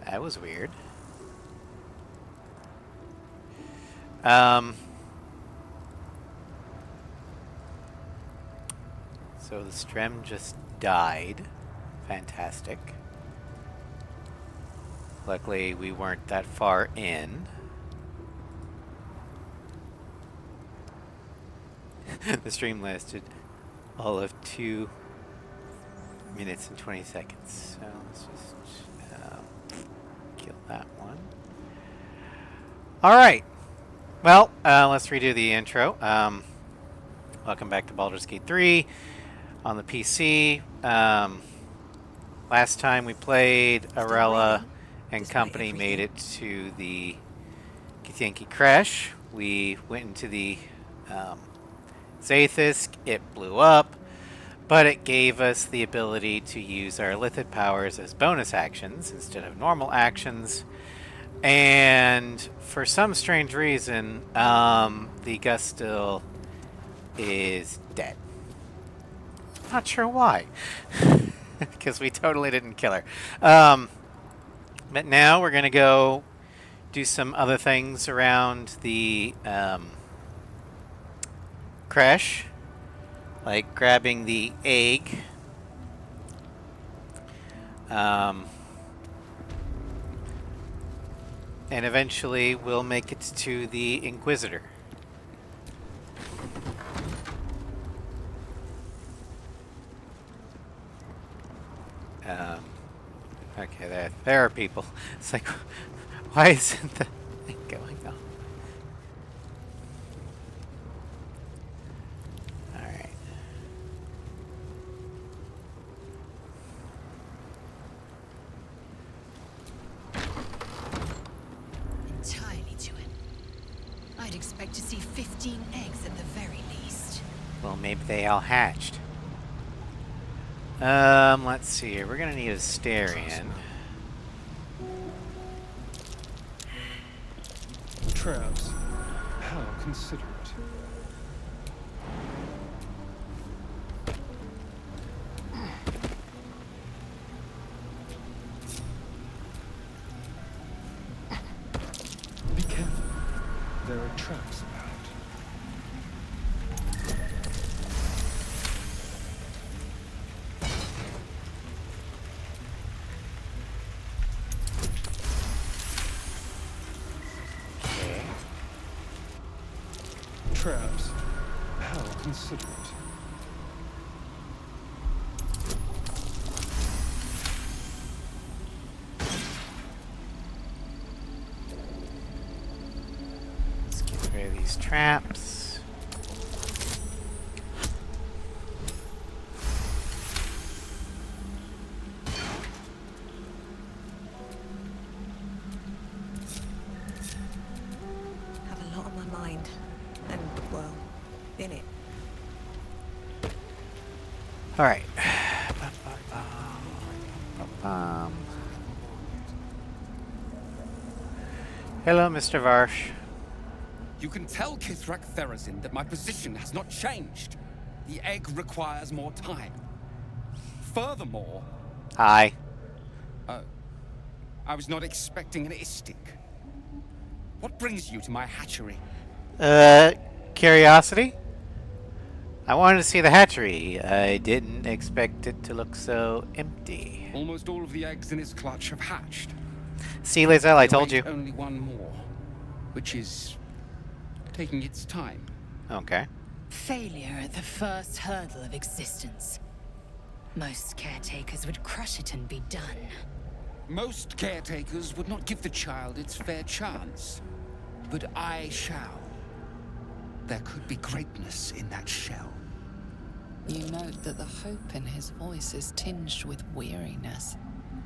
That was weird. So the Strem just died. Fantastic. Luckily, we weren't that far in. The stream lasted all of 2 minutes and 20 seconds. So let's just kill that one. All right. Well, let's redo the intro. Welcome back to Baldur's Gate 3 on the PC. Last time we played, Arella and company made it to the Githyanki crash. We went into the Zaithis. It blew up, but it gave us the ability to use our Lithid powers as bonus actions instead of normal actions. And for some strange reason, the Gustil is dead. Not sure why, because we totally didn't kill her. But now we're gonna go do some other things around the crash, like grabbing the egg. And eventually we'll make it to the Inquisitor. Okay, there are people. It's like, why isn't the thing going on? Alright. Entirely to it. I'd expect to see 15 eggs at the very least. Well, maybe they all hatched. Let's see here. We're gonna need a Starion. Traps. How considerate. Be careful. There are traps about. Traps. How considerate. Let's get rid of these traps. Have a lot on my mind. And, well, in it. All right. Hello, Mr. Varsh. You can tell Kithrak Therazin that my position has not changed. The egg requires more time. Furthermore... Hi. Oh. I was not expecting an istic. What brings you to my hatchery? Curiosity? I wanted to see the hatchery. I didn't expect it to look so empty. Almost all of the eggs in its clutch have hatched. See, Lizelle, I told you. Only one more, which is taking its time. Okay. Failure at the first hurdle of existence. Most caretakers would crush it and be done. Most caretakers would not give the child its fair chance. But I shall. There could be greatness in that shell. You note that the hope in his voice is tinged with weariness.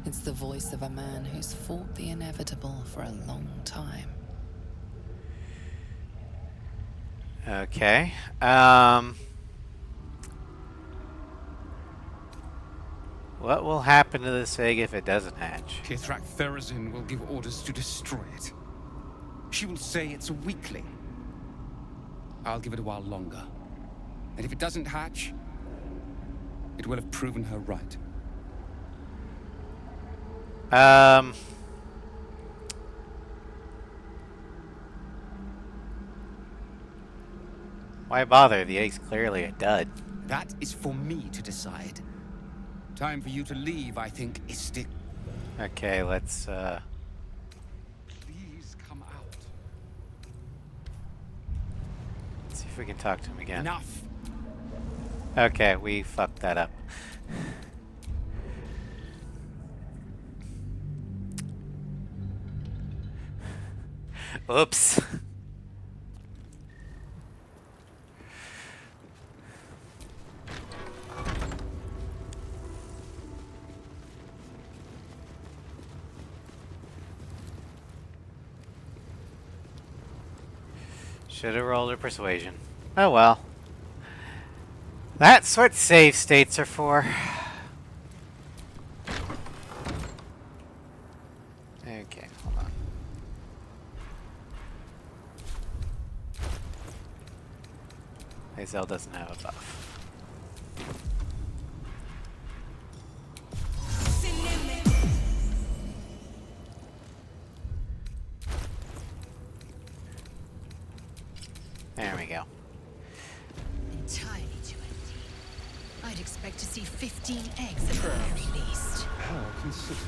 It's the voice of a man who's fought the inevitable for a long time. Okay. What will happen to this egg if it doesn't hatch? Kithrak Therazin will give orders to destroy it. She will say it's a weakling. I'll give it a while longer. And if it doesn't hatch, it will have proven her right. Why bother? The egg's clearly a dud. That is for me to decide. Time for you to leave, I think, Istik. Okay, let's, Please come out. see if we can talk to him again. Enough. Okay, we fucked that up. Oops. Should have rolled a persuasion. Oh well. That's what save states are for. Okay, hold on. Hazel doesn't have a buff. There we go. Entirely too empty. I'd expect to see 15 eggs at the very least. How considerate.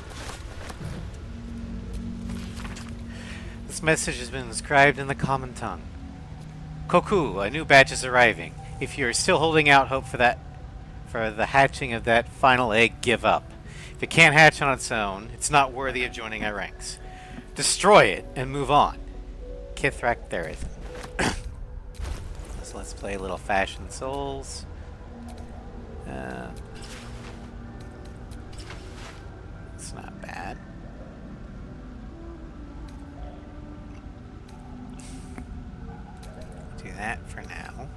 This message has been inscribed in the common tongue. Koku, a new batch is arriving. If you are still holding out hope for the hatching of that final egg, give up. If it can't hatch on its own, it's not worthy of joining our ranks. Destroy it and move on. Kithrak Therith. So let's play a little Fashion Souls. It's not bad. Do that for now.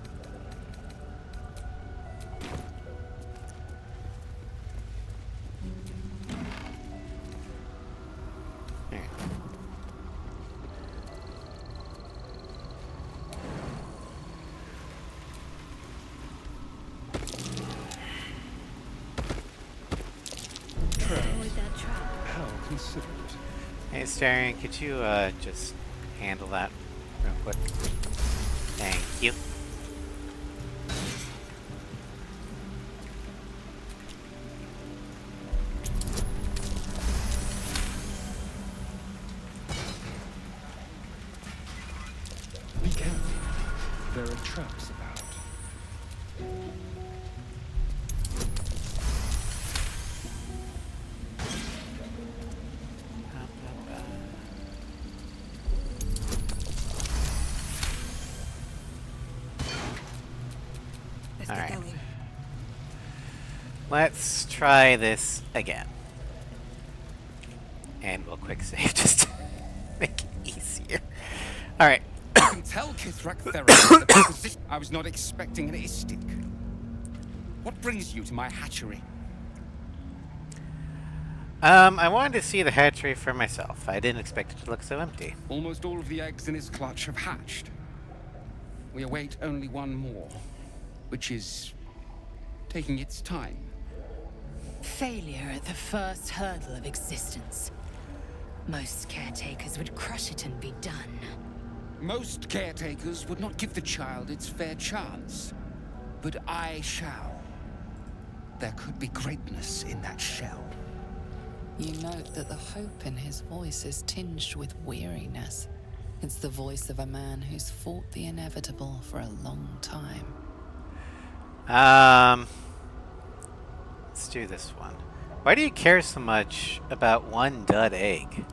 There. Avoid that trap. How considerate. Hey, Starion, could you just handle that real quick? Thank you. Be careful. There are traps about. Let's All get right. going. Let's try this again. And we'll quick save just to make it easier. Alright. I can tell Kithrak Thereth the position. I was not expecting an Istik. What brings you to my hatchery? I wanted to see the hatchery for myself. I didn't expect it to look so empty. Almost all of the eggs in his clutch have hatched. We await only one more, which is taking its time. Failure at the first hurdle of existence. Most caretakers would crush it and be done. Most caretakers would not give the child its fair chance. But I shall. There could be greatness in that shell. You note that the hope in his voice is tinged with weariness. It's the voice of a man who's fought the inevitable for a long time. Let's do this one. Why do you care so much about one dud egg?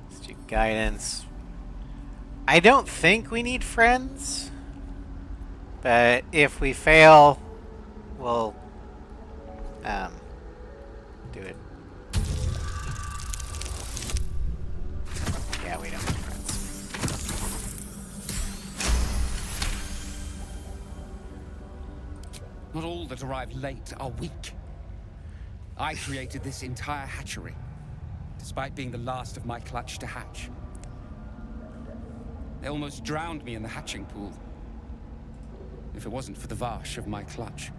Let's do guidance. I don't think we need friends, but if we fail, we'll do it. Yeah, we don't need friends. Not all that arrive late are weak. I created this entire hatchery, despite being the last of my clutch to hatch. They almost drowned me in the hatching pool, if it wasn't for the varsh of my clutch.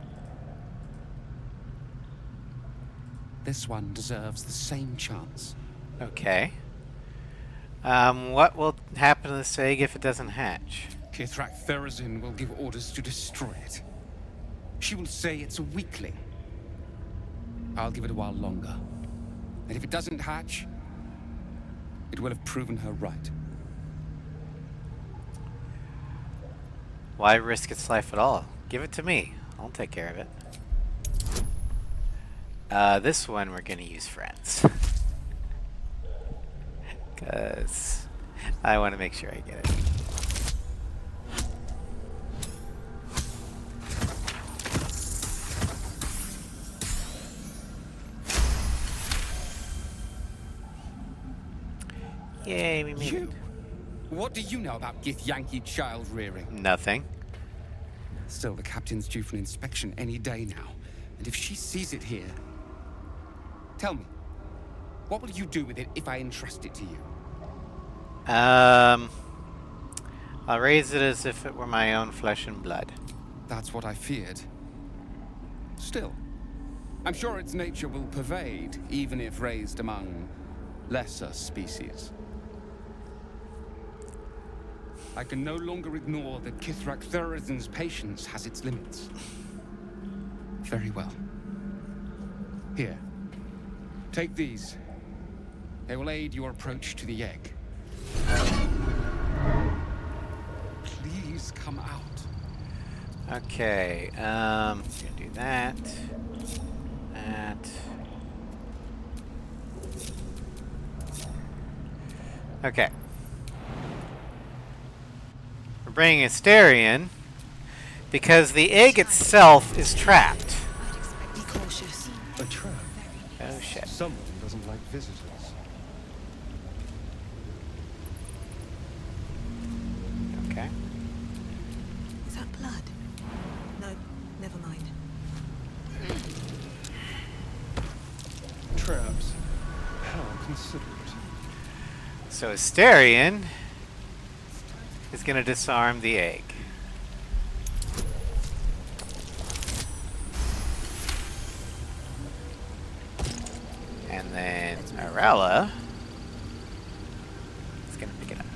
This one deserves the same chance. Okay. What will happen to this egg if it doesn't hatch? Kithrak Therazin will give orders to destroy it. She will say it's a weakling. I'll give it a while longer. And if it doesn't hatch, it will have proven her right. Why risk its life at all? Give it to me. I'll take care of it. This one we're gonna use friends. Because I want to make sure I get it. Yay, we made it. What do you know about Githyanki child rearing? Nothing. Still, the captain's due for an inspection any day now. And if she sees it here... Tell me, what will you do with it if I entrust it to you? I'll raise it as if it were my own flesh and blood. That's what I feared. Still, I'm sure its nature will pervade, even if raised among lesser species. I can no longer ignore that Kithrak Therazin's patience has its limits. Very well. Here. Take these. They will aid your approach to the egg. Please come out. Okay, gonna do that. That. Okay. We're bringing Asterion because the egg itself is trapped. Be cautious. A trap. Oh shit. Someone doesn't like visitors. Okay. Is that blood? No, never mind. Traps. How considerate. So Asterion is going to disarm the egg. And then Arella is going to pick it up.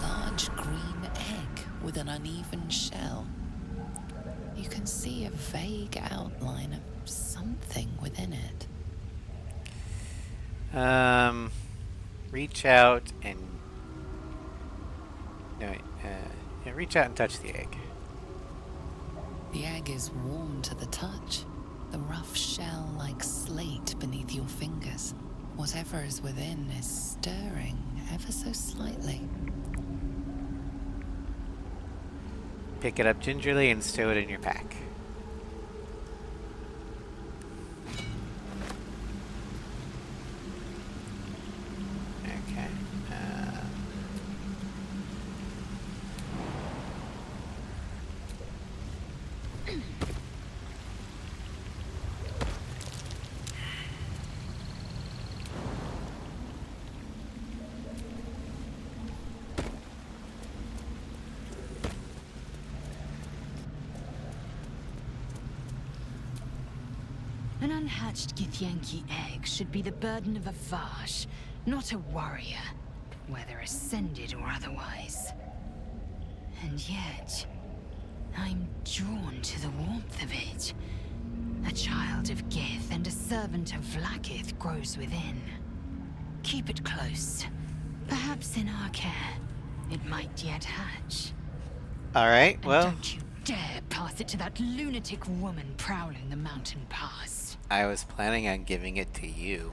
Large green egg with an uneven shell. You can see a vague outline of something within it. Reach out and reach out and touch the egg. The egg is warm to the touch. The rough shell like slate beneath your fingers. Whatever is within is stirring ever so slightly. Pick it up gingerly and stow it in your pack. Okay. An unhatched Githyanki egg should be the burden of a Vash, not a warrior, whether ascended or otherwise. And yet, I'm drawn to the warmth of it. A child of Gith and a servant of Vlaakith grows within. Keep it close. Perhaps in our care, it might yet hatch. Alright, And well, don't you dare pass it to that lunatic woman prowling the mountain pass. I was planning on giving it to you.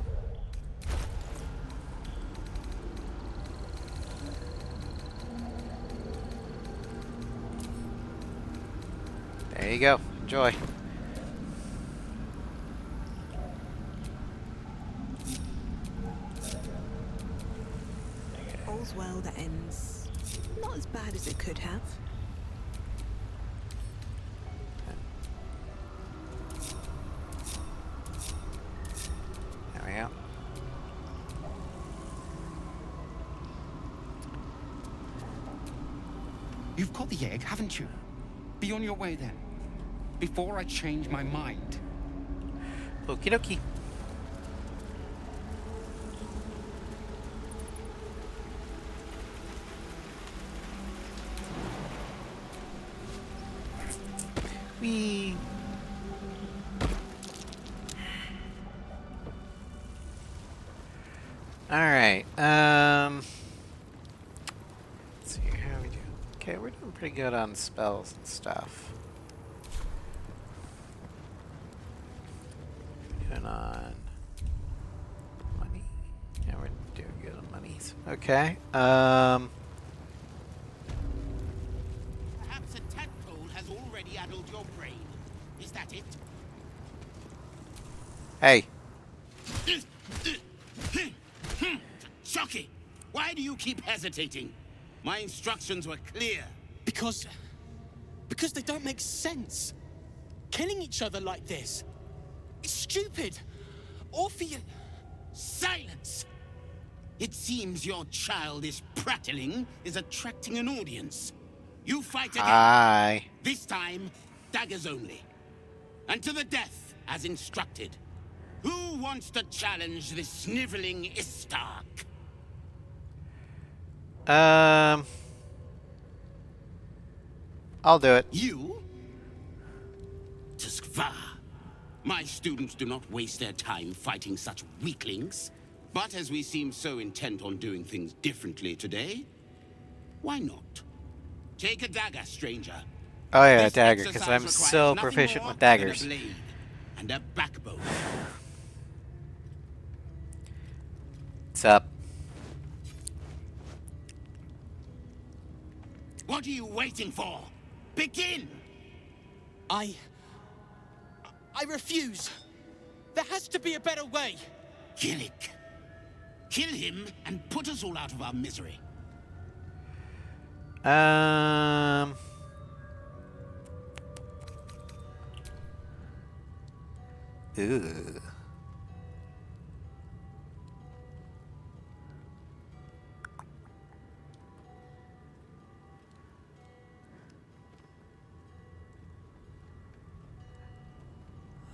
There you go. Enjoy. All's well that ends not as bad as it could have. There we go. You've got the egg, haven't you? Be on your way then. Before I change my mind. Okie dokie. Whee! Alright, let's see how we do. Okay, we're doing pretty good on spells and stuff. Doing on money. Yeah, we're doing good on monies. Okay, Perhaps a tadpole has already addled your brain. Is that it? hey. Shocky! Why do you keep hesitating? My instructions were clear. Because they don't make sense. Killing each other like this. It's stupid. Awful. Silence! It seems your childish prattling is attracting an audience. You fight again. Hi. This time, daggers only. And to the death, as instructed. Who wants to challenge this sniveling Istark? I'll do it. You? Tuskva. My students do not waste their time fighting such weaklings. But as we seem so intent on doing things differently today, why not? Take a dagger, stranger. Oh yeah, This dagger, because exercise I'm requires so nothing proficient more with than daggers. a blade and a backbone. What's up? What are you waiting for? Begin! I refuse. There has to be a better way. Gillick. Kill him and put us all out of our misery. Ooh.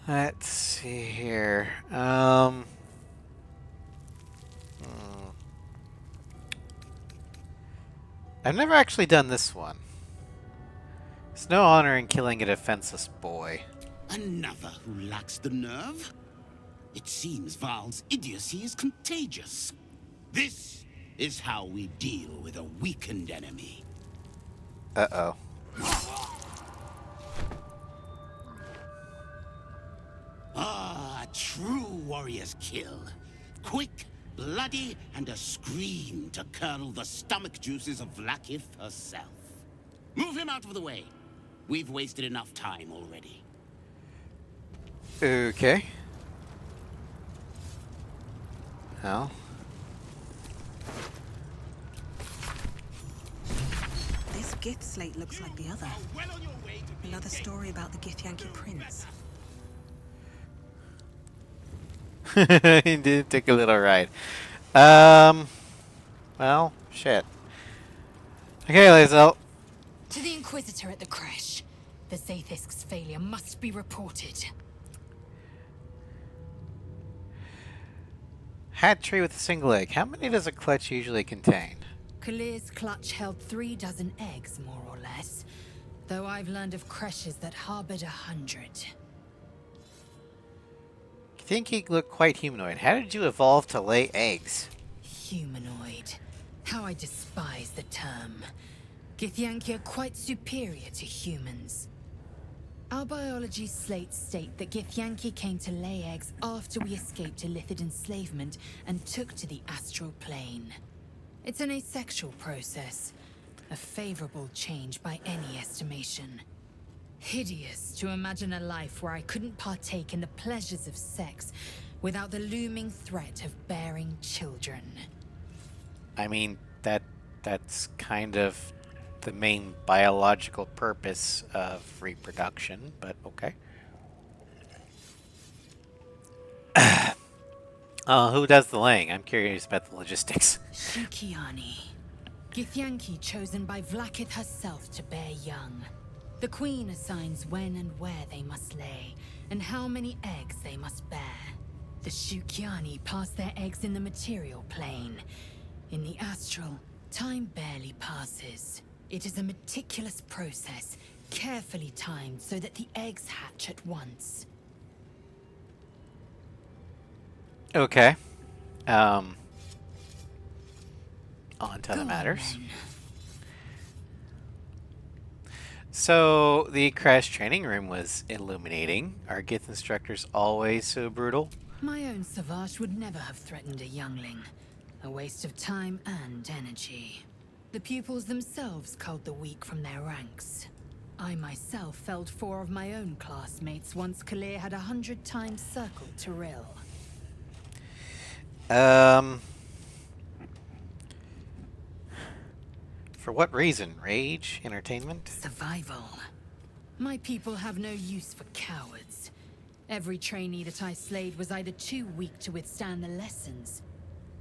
Let's see here. I've never actually done this one. There's no honor in killing a defenseless boy. Another who lacks the nerve? It seems Val's idiocy is contagious. This is how we deal with a weakened enemy. Uh-oh. Ah, a true warrior's kill. Quick, bloody, and a scream to curdle the stomach juices of Vlakith herself. Move him out of the way. We've wasted enough time already. Okay. Well. This gift slate looks like the other. Well on your way to being Another dead. story about the Githyanki prince. He did take a little ride. Well, shit. Okay, Lae'zel. To the Inquisitor at the crash. The Zaithisk's failure must be reported. Hat tree with a single egg. How many does a clutch usually contain? Kalir's clutch held 36 eggs, more or less. Though I've learned of creches that harbored 100. You think he looked quite humanoid. How did you evolve to lay eggs? Humanoid. How I despise the term. Githyanki are quite superior to humans. Our biology slates state that Githyanki came to lay eggs after we escaped Illithid enslavement and took to the astral plane. It's an asexual process, a favorable change by any estimation. Hideous to imagine a life where I couldn't partake in the pleasures of sex without the looming threat of bearing children. I mean, that's kind of the main biological purpose of reproduction, but okay. Who does the laying? I'm curious about the logistics. Shukiani. Githyanki chosen by Vlakith herself to bear young. The Queen assigns when and where they must lay, and how many eggs they must bear. The Shukiani pass their eggs in the material plane. In the astral, time barely passes. It is a meticulous process, carefully timed so that the eggs hatch at once. Okay. On to Go other on, matters. then. So, the crash training room was illuminating. Are Gith instructors always so brutal? My own Savage would never have threatened a youngling. A waste of time and energy. The pupils themselves culled the weak from their ranks. I myself felled 4 of my own classmates once Kalir had 100 times circled Tyrell. For what reason? Rage? Entertainment? Survival. My people have no use for cowards. Every trainee that I slayed was either too weak to withstand the lessons,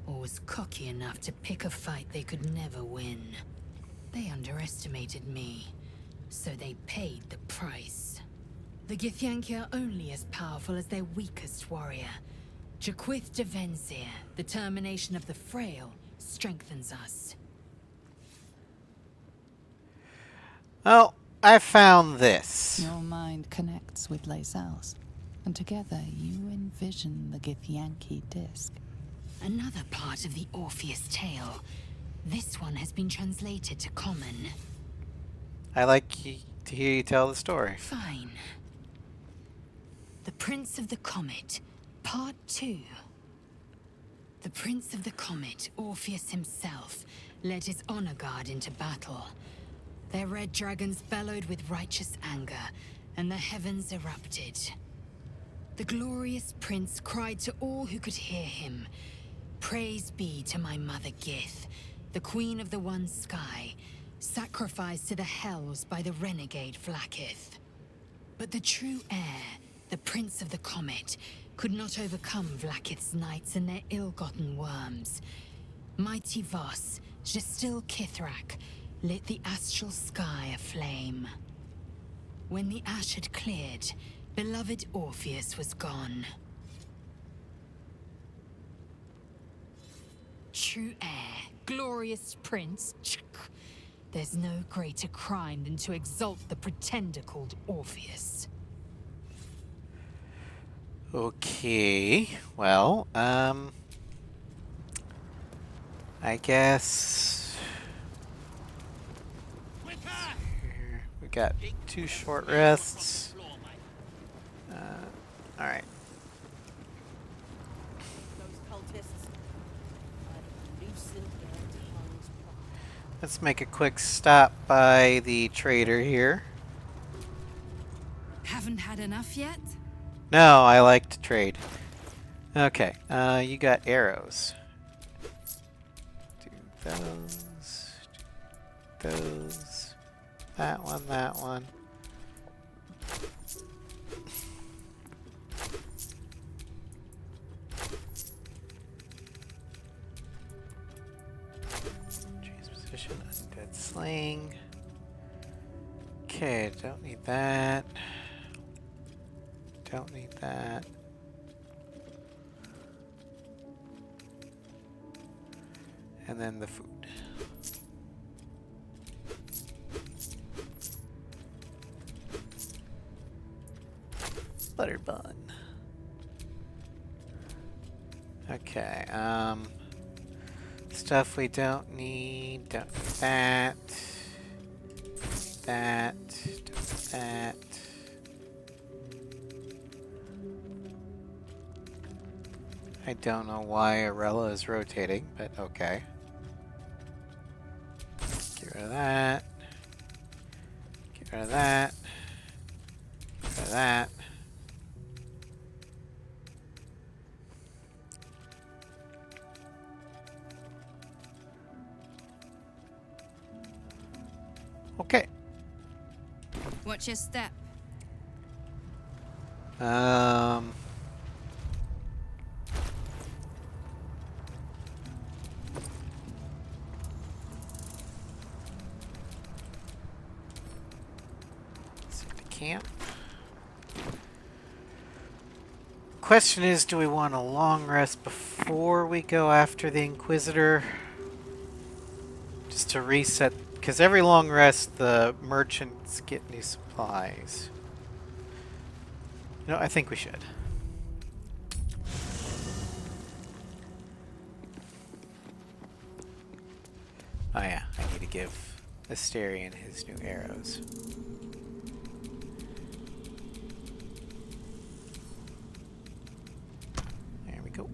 or was cocky enough to pick a fight they could never win. They underestimated me, so they paid the price. The Githyanki are only as powerful as their weakest warrior. Jaquith de Venzir, the termination of the frail, strengthens us. Well, I found this. Your mind connects with Lae'zel's, and together you envision the Githyanki disc. Another part of the Orpheus tale. This one has been translated to Common. I like to hear you tell the story. Fine. The Prince of the Comet, Part 2. The Prince of the Comet, Orpheus himself, led his honor guard into battle. Their red dragons bellowed with righteous anger, and the heavens erupted. The glorious prince cried to all who could hear him, "Praise be to my mother Gith, the queen of the one sky, sacrificed to the hells by the renegade Vlaakith." But the true heir, the Prince of the Comet, could not overcome Vlaakith's knights and their ill-gotten worms. Mighty Voss, Gestil Kithrak, lit the astral sky aflame. When the ash had cleared, beloved Orpheus was gone. True heir, glorious prince, there's no greater crime than to exalt the pretender called Orpheus. Okay. Well, I guess we got 2 short rests. All right. Let's make a quick stop by the trader here. Haven't had enough yet? No, I like to trade. Okay, you got arrows. Do those. Do those. That one, that one. Change position, undead sling. Okay, don't need that. Don't need that. And then the food. Butter bun. Okay, stuff we don't need. Don't need that. That. Don't need that. I don't know why Arella is rotating, but okay. Get rid of that. Get rid of that. Get rid of that. Okay. Watch your step. Camp. Question is, do we want a long rest before we go after the Inquisitor? Just to reset Because every long rest, the merchants get new supplies. No, I think we should. Oh yeah, I need to give Asterion his new arrows. There we go.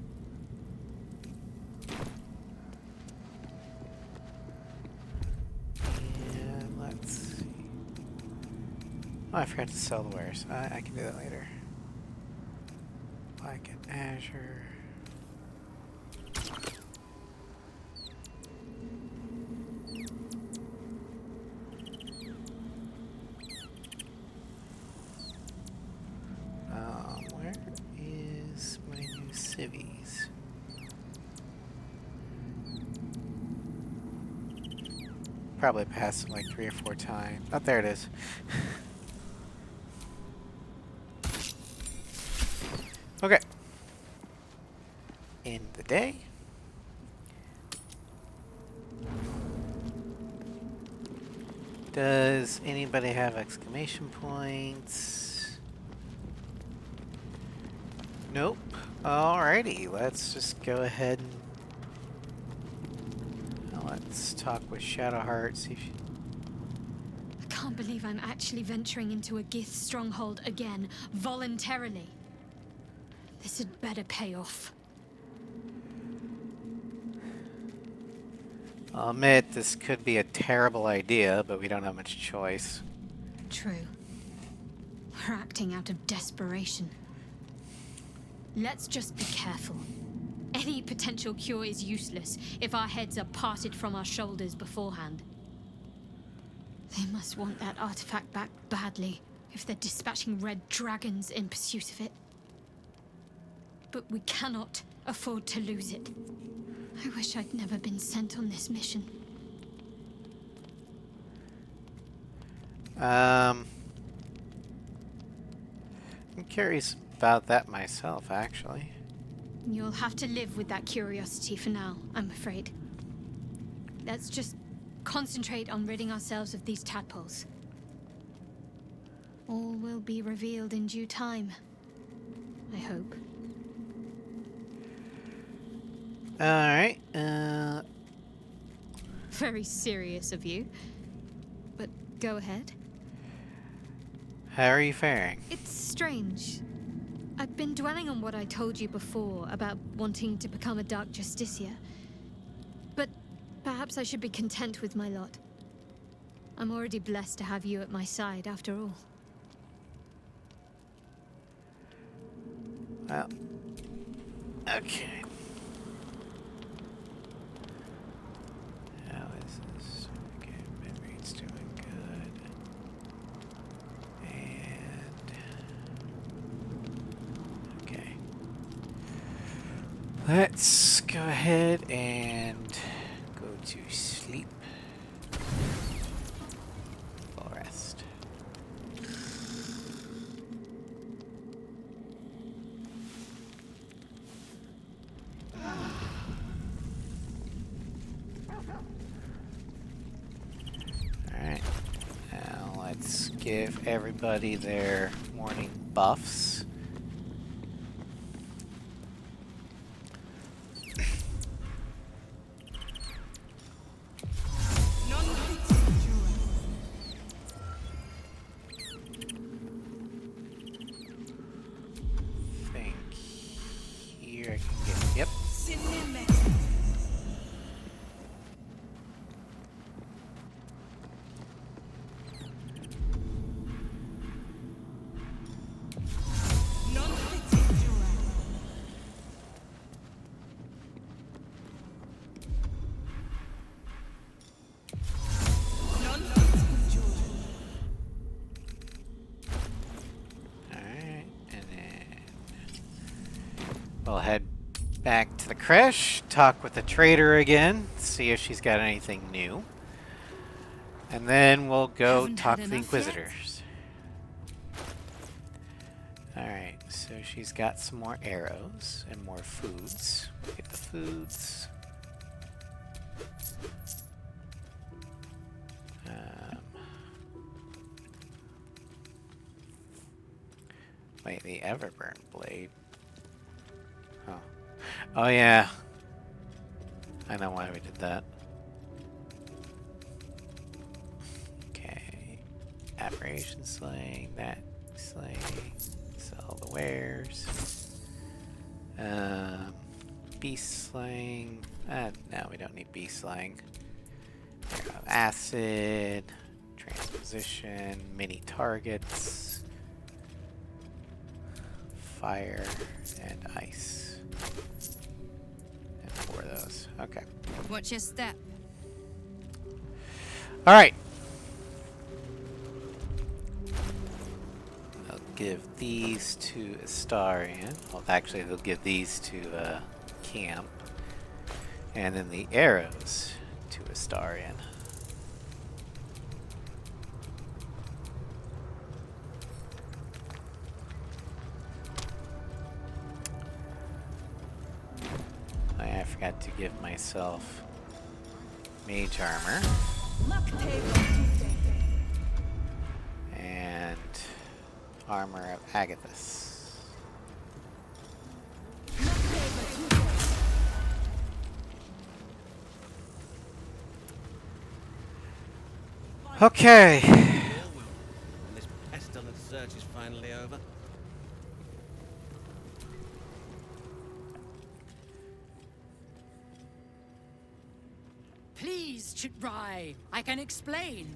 And let's see. Oh, I forgot to sell the wares. I can do that later. Black and Azure. Where is my new civvies? Probably passed them like 3 or 4 times. Oh, there it is. Okay. In the day. Does anybody have exclamation points? Nope. Alrighty, let's just go ahead and let's talk with Shadowheart, see if she... I can't believe I'm actually venturing into a Gith stronghold again, voluntarily. This had better pay off. I'll admit, this could be a terrible idea, but we don't have much choice. True. We're acting out of desperation. Let's just be careful. Any potential cure is useless if our heads are parted from our shoulders beforehand. They must want that artifact back badly if they're dispatching red dragons in pursuit of it. But we cannot afford to lose it. I wish I'd never been sent on this mission. I'm curious about that myself, actually. You'll have to live with that curiosity for now, I'm afraid. Let's just concentrate on ridding ourselves of these tadpoles. All will be revealed in due time, I hope. Alright, Very serious of you. But go ahead. how are you faring? It's strange. I've been dwelling on what I told you before about wanting to become a Dark Justicia. But perhaps I should be content with my lot. I'm already blessed to have you at my side, after all. Well, okay. How is this? Okay, memory's doing good. And... okay. Let's go ahead and go to sleep. Full rest. Alright. Now let's give everybody their morning buffs. Think here I can get, yep. Alright, and then we'll head back to the creche, talk with the trader again, see if she's got anything new. And then we'll go Haven't talk had to the enough yet? Inquisitors. Alright, so she's got some more arrows and more foods. Get the foods. Wait, the Everburn blade. Oh. Oh yeah. I know why we did that. Okay. Aberration slaying, that slaying. Sell the wares. Beast slaying. No, we don't need beast slaying. Acid. Transposition. Mini targets. Fire and ice. And 4 of those. Okay. Watch your step. Alright. I'll give these to Astarion. Well, actually, they'll give these to Camp. And then the arrows to Astarion. I forgot to give myself mage armor. And armor of Agathis. Okay. When this pestilent search is finally over. Please, Chitrai, I can explain.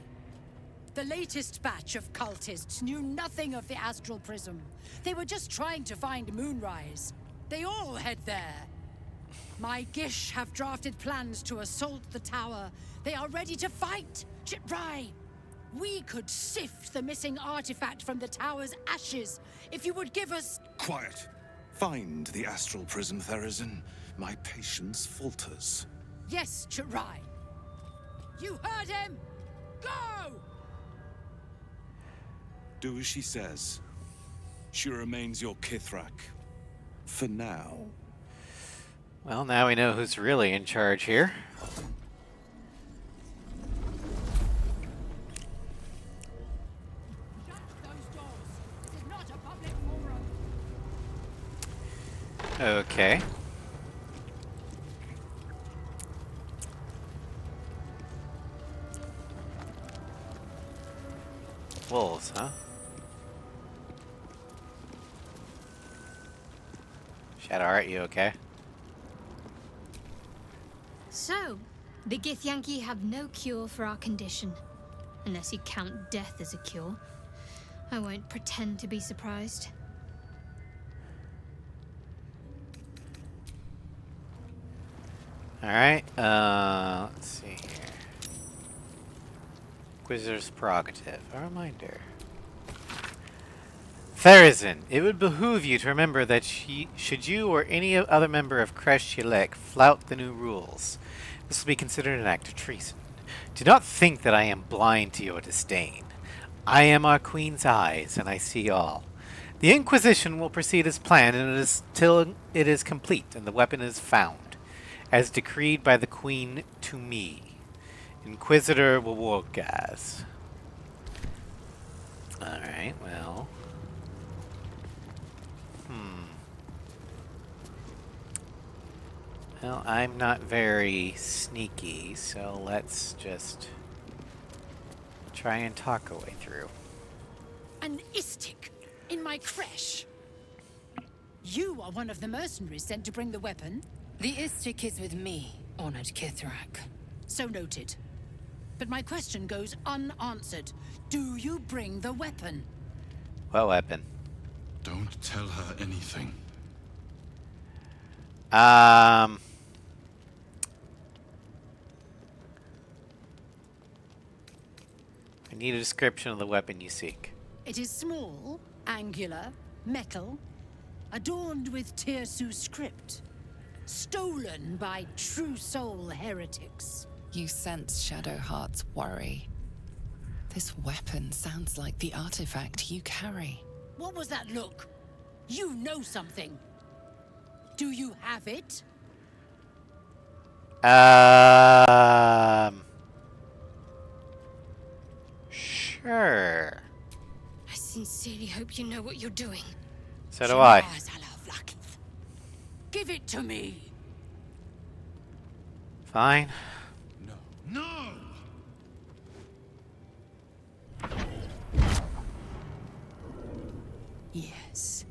The latest batch of cultists knew nothing of the Astral Prism. They were just trying to find Moonrise. They all head there. My Gish have drafted plans to assault the tower. They are ready to fight, Chitrai. We could sift the missing artifact from the tower's ashes if you would give us... Quiet. Find the Astral Prism, Therizin. My patience falters. Yes, Chitrai. You heard him! Go! Do as she says. She remains your Kithrak. For now. Well, now we know who's really in charge here. Shut those doors. This is not a public forum. Okay. Wolves, huh? Shadowheart, you okay? So, the Githyanki have no cure for our condition. Unless you count death as a cure. I won't pretend to be surprised. Alright, let's see here. Inquisitor's Prerogative. A reminder. Therizin, it would behoove you to remember that should you or any other member of Kresh Yelek flout the new rules, this will be considered an act of treason. Do not think that I am blind to your disdain. I am our Queen's eyes, and I see all. The Inquisition will proceed as planned till it is complete and the weapon is found, as decreed by the Queen to me. Inquisitor Waworgaz. Alright, well. Well, I'm not very sneaky, so let's just try and talk our way through. An Istik in my creche. You are one of the mercenaries sent to bring the weapon. The Istik is with me, honored Kithrak. So noted. But my question goes unanswered. Do you bring the weapon? What weapon? Don't tell her anything. I need a description of the weapon you seek. It is small, angular, metal, adorned with Tirsu script. Stolen by true soul heretics. You sense Shadowheart's worry. This weapon sounds like the artifact you carry. What was that look? You know something. Do you have it? Sure. I sincerely hope you know what you're doing. So do I. Give it to me. Fine. No! Yes.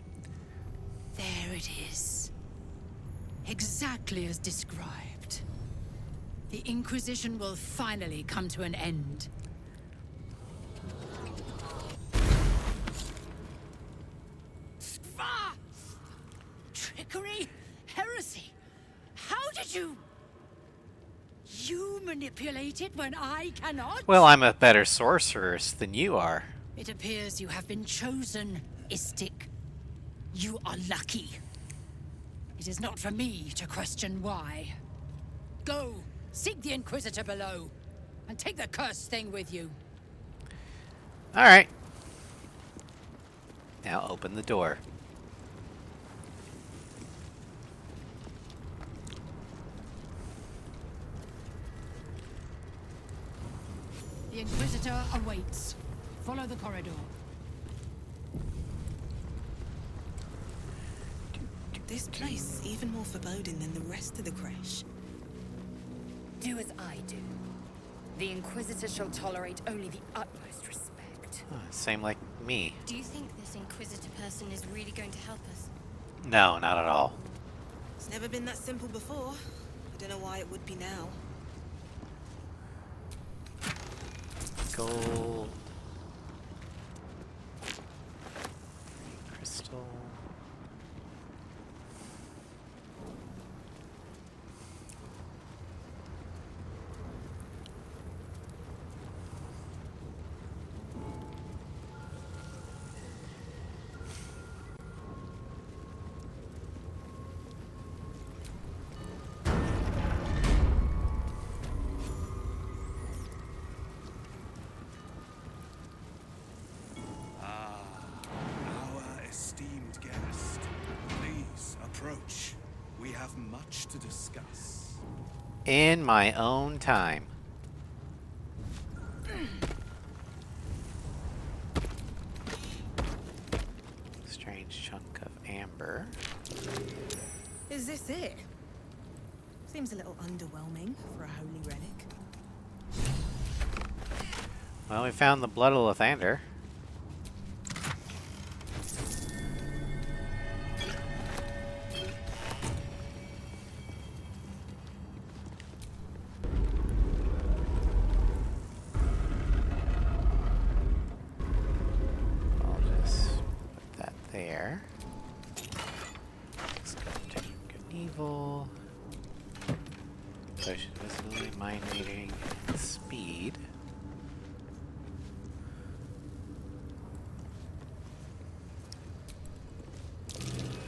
There it is. Exactly as described. The Inquisition will finally come to an end. Ah! Trickery? Heresy? How did you... You manipulate it when I cannot? Well, I'm a better sorceress than you are. It appears you have been chosen, Istik. You are lucky. It is not for me to question why. Go, seek the Inquisitor below, and take the cursed thing with you. Alright. Now open the door. The Inquisitor awaits. Follow the corridor. This place is even more foreboding than the rest of the crash. Do as I do. The Inquisitor shall tolerate only the utmost respect. Same like me. Do you think this Inquisitor person is really going to help us? No, not at all. It's never been that simple before. I don't know why it would be now. Gold. Crystal. Approach. We have much to discuss. In my own time. Strange chunk of amber. Is this it? Seems a little underwhelming for a holy relic. Well, we found the blood of Lathander. Potion visibility, mind reading, and speed.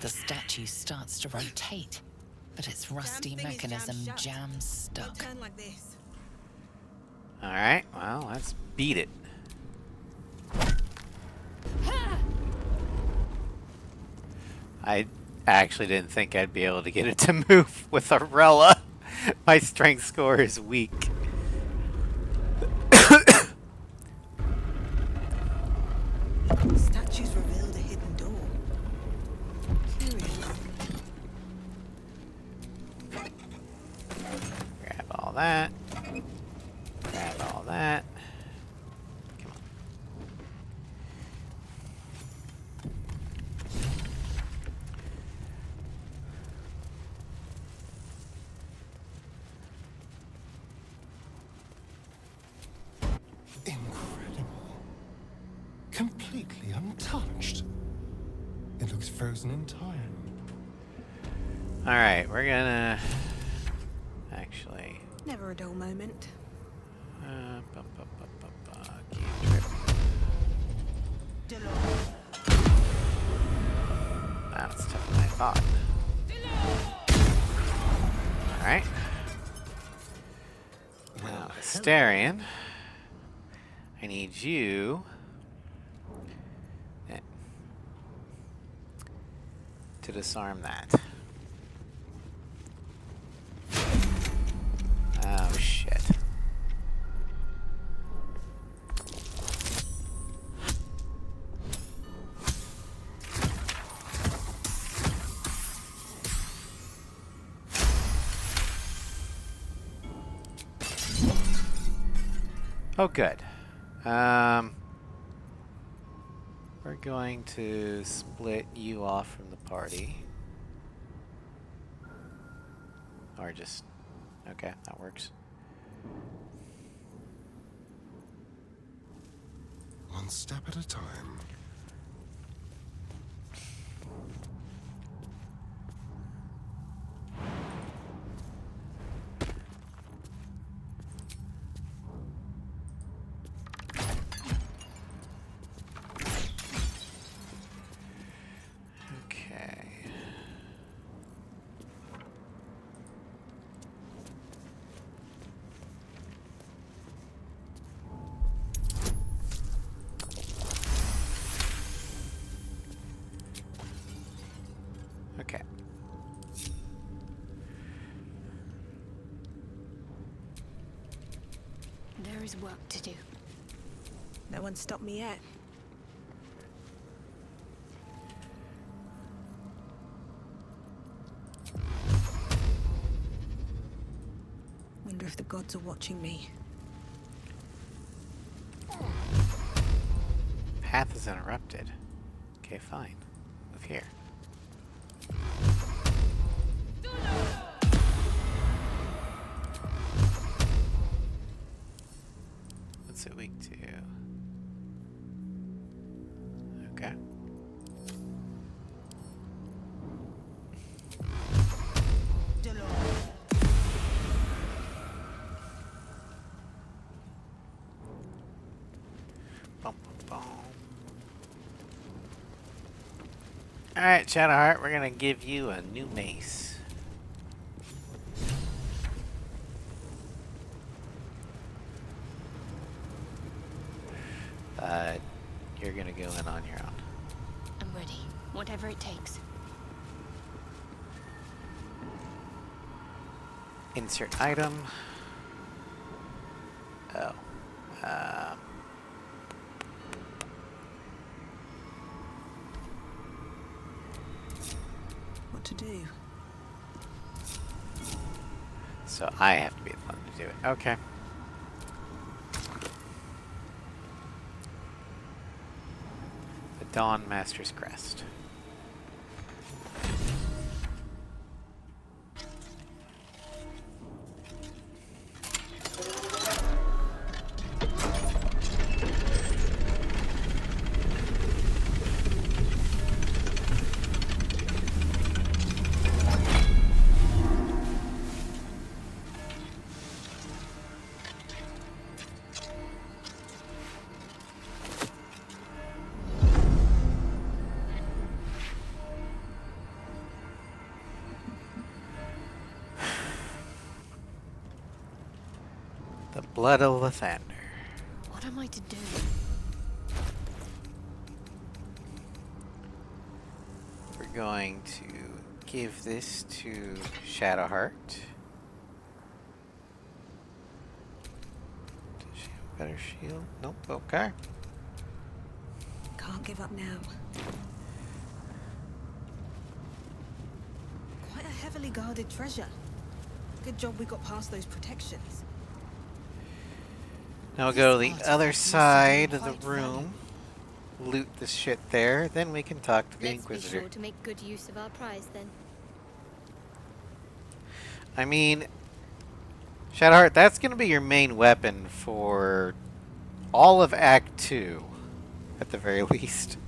The statue starts to rotate, but its rusty mechanism jams stuck. Don't turn like this. Alright, well, let's beat it. I actually didn't think I'd be able to get it to move with Arella. My strength score is weak. Statues revealed a hidden door. Curious. Grab all that. Grab all that. Come on. Completely untouched. It looks frozen in time. Alright, we're gonna... Actually... Never a dull moment. That's tougher than I thought. Alright. Now, Astarion. I need you... to disarm that. Oh, shit. Oh, good. We're going to split you off from the party. Or just... Okay, that works. One step at a time. Okay. Okay. There is work to do. No one stopped me yet. Wonder if the gods are watching me. Path is interrupted. Okay, fine. Move here. What's it weak to? Okay. Bum, bum, bum. Alright, Shadowheart, we're gonna give you a new mace. You're gonna go in on your own. I'm ready. Whatever it takes. Insert item. Oh. What to do? So I have to be the one to do it. Okay. The Dawn Master's Crest. The Blood of Lathander. What am I to do? We're going to give this to Shadowheart. Does she have a better shield? Nope, okay. Can't give up now. Quite a heavily guarded treasure. Good job we got past those protections. Now we'll go to the other side of the room, loot this shit there, then we can talk to the Let's be Inquisitor. sure to make good use of our prize then. I mean, Shadowheart, that's going to be your main weapon for all of Act 2, at the very least.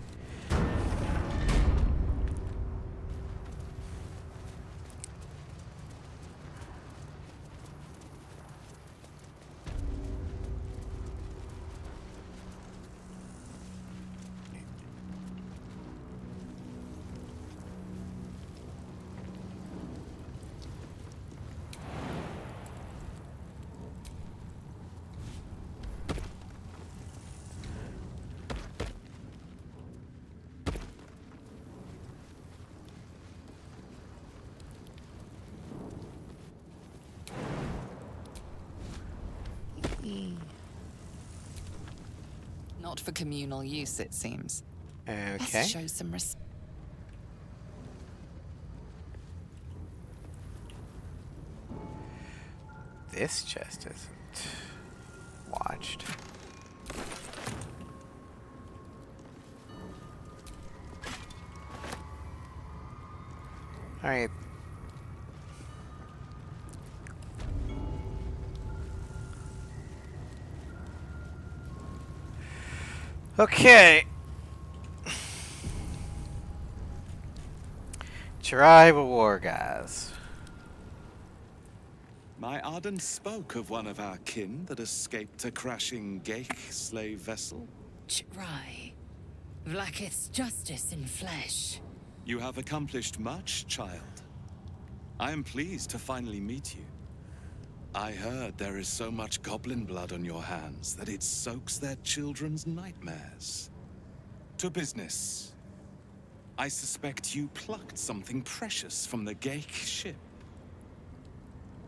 Not for communal use, it seems. Okay. Let's show some respect. This chest isn't. watched. Alright. Okay. Tribal war, guys. My Arden spoke of one of our kin that escaped a crashing Geik slave vessel. Ch'rai. Vlakith's justice in flesh. You have accomplished much, child. I am pleased to finally meet you. I heard there is so much goblin blood on your hands that it soaks their children's nightmares. To business. I suspect you plucked something precious from the Geik ship.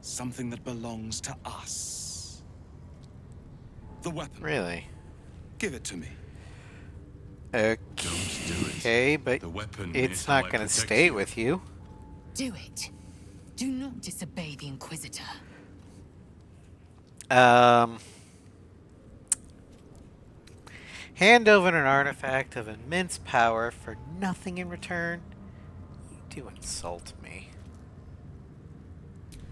Something that belongs to us. The weapon. Really? Give it to me. Okay, but it's not going to stay with you. Do it. Do not disobey the Inquisitor. Hand over an artifact of immense power for nothing in return? You do insult me.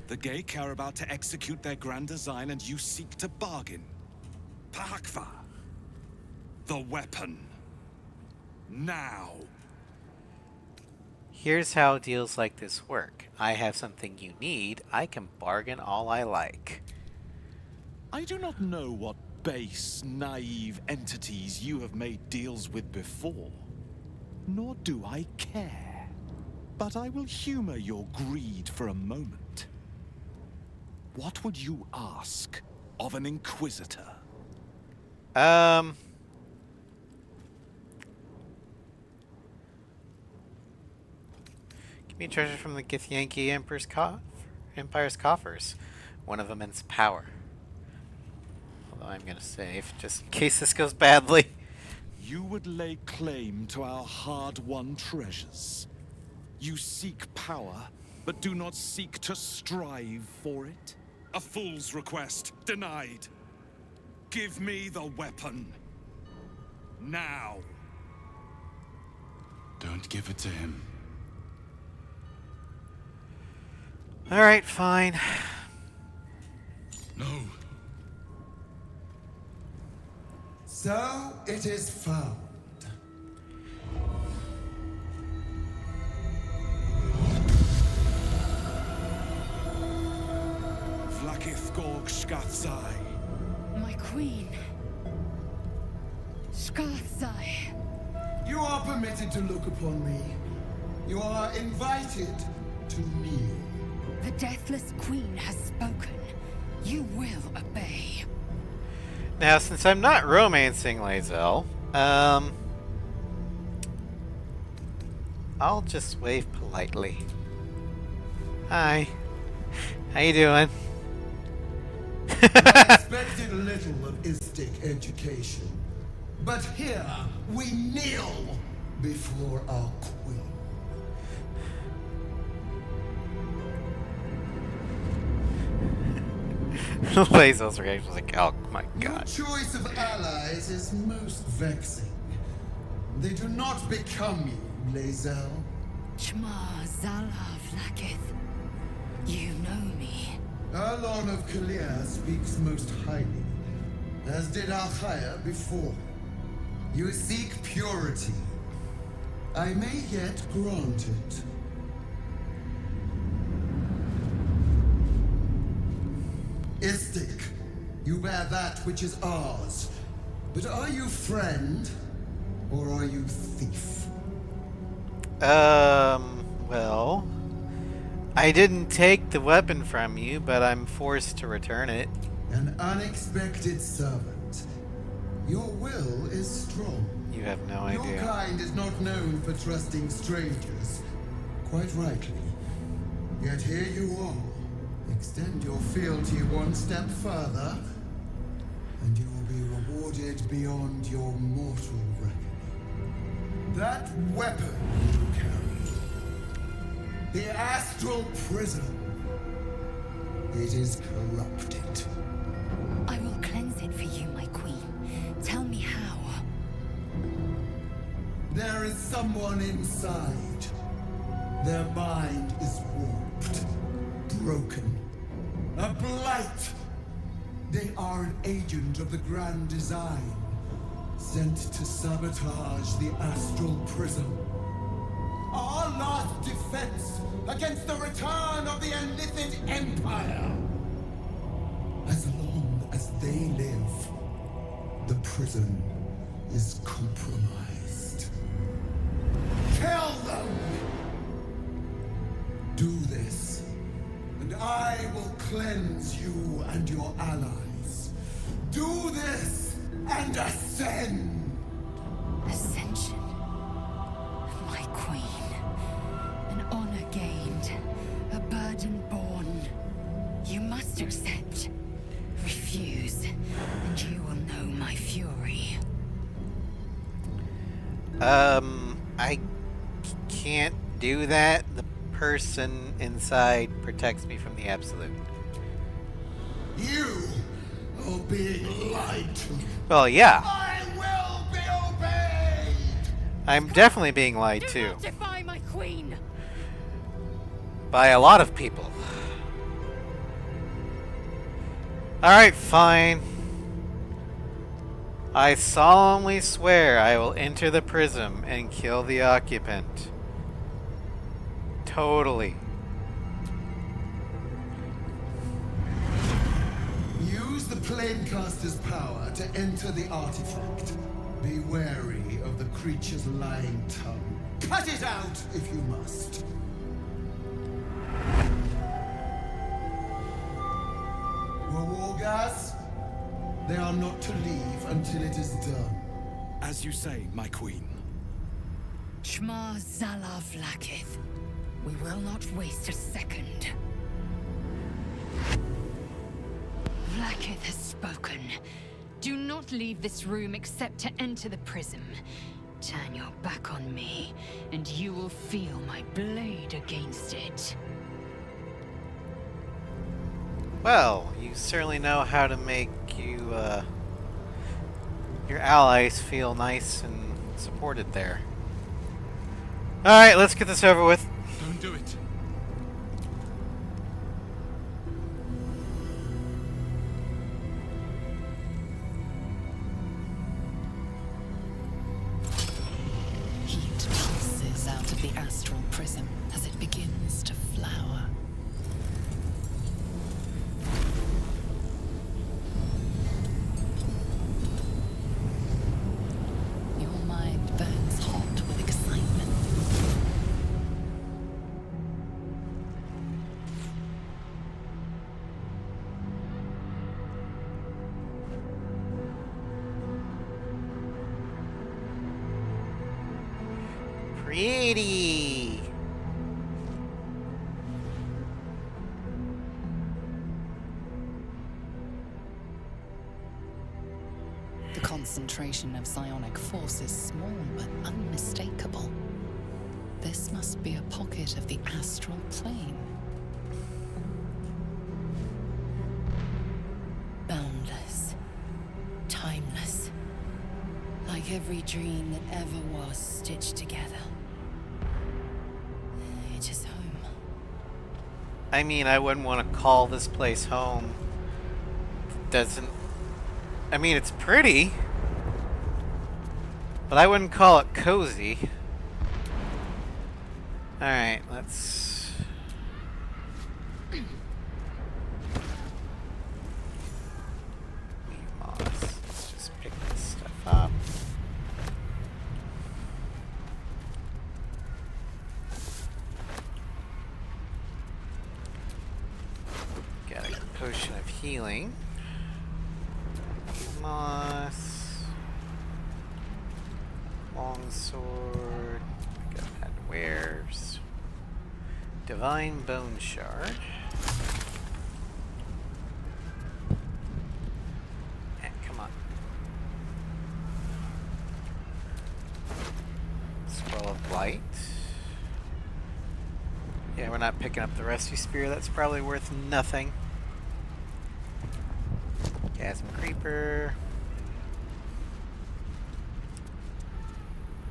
The Geik are about to execute their grand design and you seek to bargain. Pahakva. The weapon. Now. Here's how deals like this work. I have something you need. I can bargain all I like. I do not know what base, naive entities you have made deals with before. Nor do I care. But I will humor your greed for a moment. What would you ask of an Inquisitor? Give me a treasure from the Githyanki Empire's coffers. One of immense power. Although I'm gonna save, just in case this goes badly. You would lay claim to our hard-won treasures. You seek power, but do not seek to strive for it. A fool's request, denied. Give me the weapon. Now. Don't give it to him. Alright, fine. No. So it is found. Vlakith Gorg Shkathzai. My queen. Shkathzai. You are permitted to look upon me. You are invited to kneel. The Deathless Queen has spoken. You will obey. Now, since I'm not romancing Lae'zel, I'll just wave politely. Hi. How you doing? I expected little of Istic education, but here we kneel before our queen. Lae'zel's reaction was like, oh my god. Your choice of allies is most vexing. They do not become you, Lae'zel. Chma Zala Vlakith. You know me. Arlon of Kalir speaks most highly, as did Alchaya before. You seek purity. I may yet grant it. Istic, you bear that which is ours. But are you friend, or are you thief? Well, I didn't take the weapon from you, but I'm forced to return it. An unexpected servant. Your will is strong. You have no Your idea. kind is not known for trusting strangers. Quite rightly. Yet here you are. Extend your fealty one step further, and you will be rewarded beyond your mortal reckoning. That weapon you carry, the astral prism, it is corrupted. I will cleanse it for you, my queen. Tell me how. There is someone inside. Their mind is warped, broken, a blight. They are an agent of the Grand Design, sent to sabotage the Astral Prism. Our last defense against the return of the Enlithid Empire. As long as they live, the prison is compromised. Kill them! Do this, and I will cleanse you and your allies. Do this, and ascend! Ascension. My queen. An honor gained. A burden borne. You must accept. Refuse, and you will know my fury. I can't do that. The person inside protects me from the absolute. You are being lied to. Well, yeah. I will be obeyed! I'm definitely being lied to. Do not defy my queen! By a lot of people. Alright, fine. I solemnly swear I will enter the prism and kill the occupant. Totally. Use the Planecaster's power to enter the artifact. Be wary of the creature's lying tongue. Cut it out if you must. Wargas, they are not to leave until it is done. As you say, my queen. Shma Zala Vlakith. We will not waste a second. Vlakith has spoken. Do not leave this room except to enter the prism. Turn your back on me, and you will feel my blade against it. Well, you certainly know how to make your allies feel nice and supported there. Alright, let's get this over with. Don't do it. Heat pulses out of the astral prism as it begins to flower. Your mind burns hot with excitement. Pretty. The concentration of psionic force is small but unmistakable. This must be a pocket of the astral plane. Boundless. Timeless. Like every dream that ever was stitched together. It is home. I mean, I wouldn't want to call this place home. Doesn't... I mean, it's pretty. But I wouldn't call it cozy. Alright, let's... Let's just pick this stuff up. Got a potion of healing. Moss. Longsword. Got that wares. Divine Bone Shard. Come on. Scroll of Light. Yeah, we're not picking up the Rescue Spear. That's probably worth nothing. Yeah, Chasm Creeper.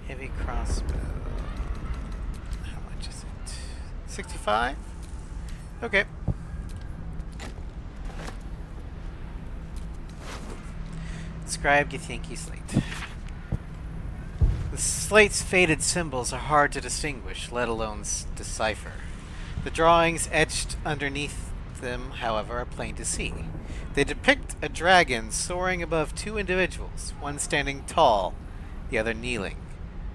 Heavy crossbow. How much is it? 65? Okay. Scribe Githyanki slate. The slate's faded symbols are hard to distinguish, let alone decipher. The drawings etched underneath them, however, are plain to see. They depict a dragon soaring above two individuals, one standing tall, the other kneeling.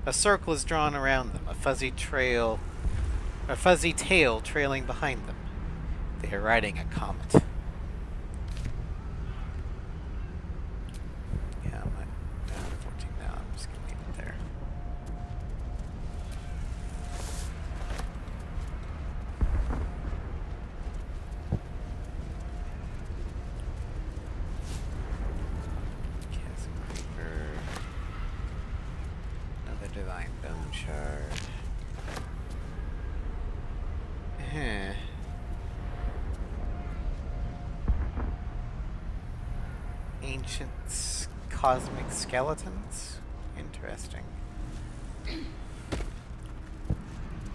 A circle is drawn around them, a fuzzy tail trailing behind them. They are riding a comet. Yeah, I'm down to 14 now. I'm just gonna leave it there. Chasm Creeper. Another Divine Bone Shard. Ancient cosmic skeletons? Interesting.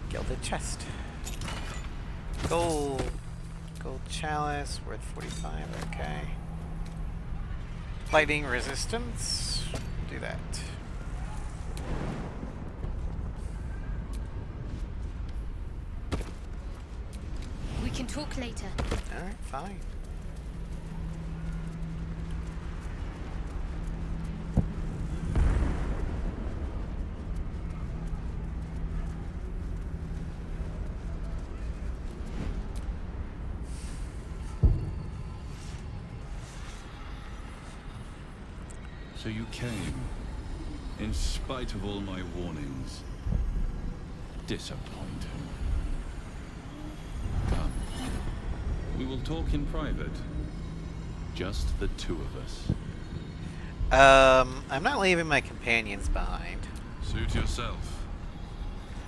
Gilded chest. Gold. Gold chalice, worth 45, okay. Lightning resistance. Do that. We can talk later. Alright, fine. So you came, in spite of all my warnings. Disappointing. Come. We will talk in private. Just the two of us. I'm not leaving my companions behind. Suit yourself.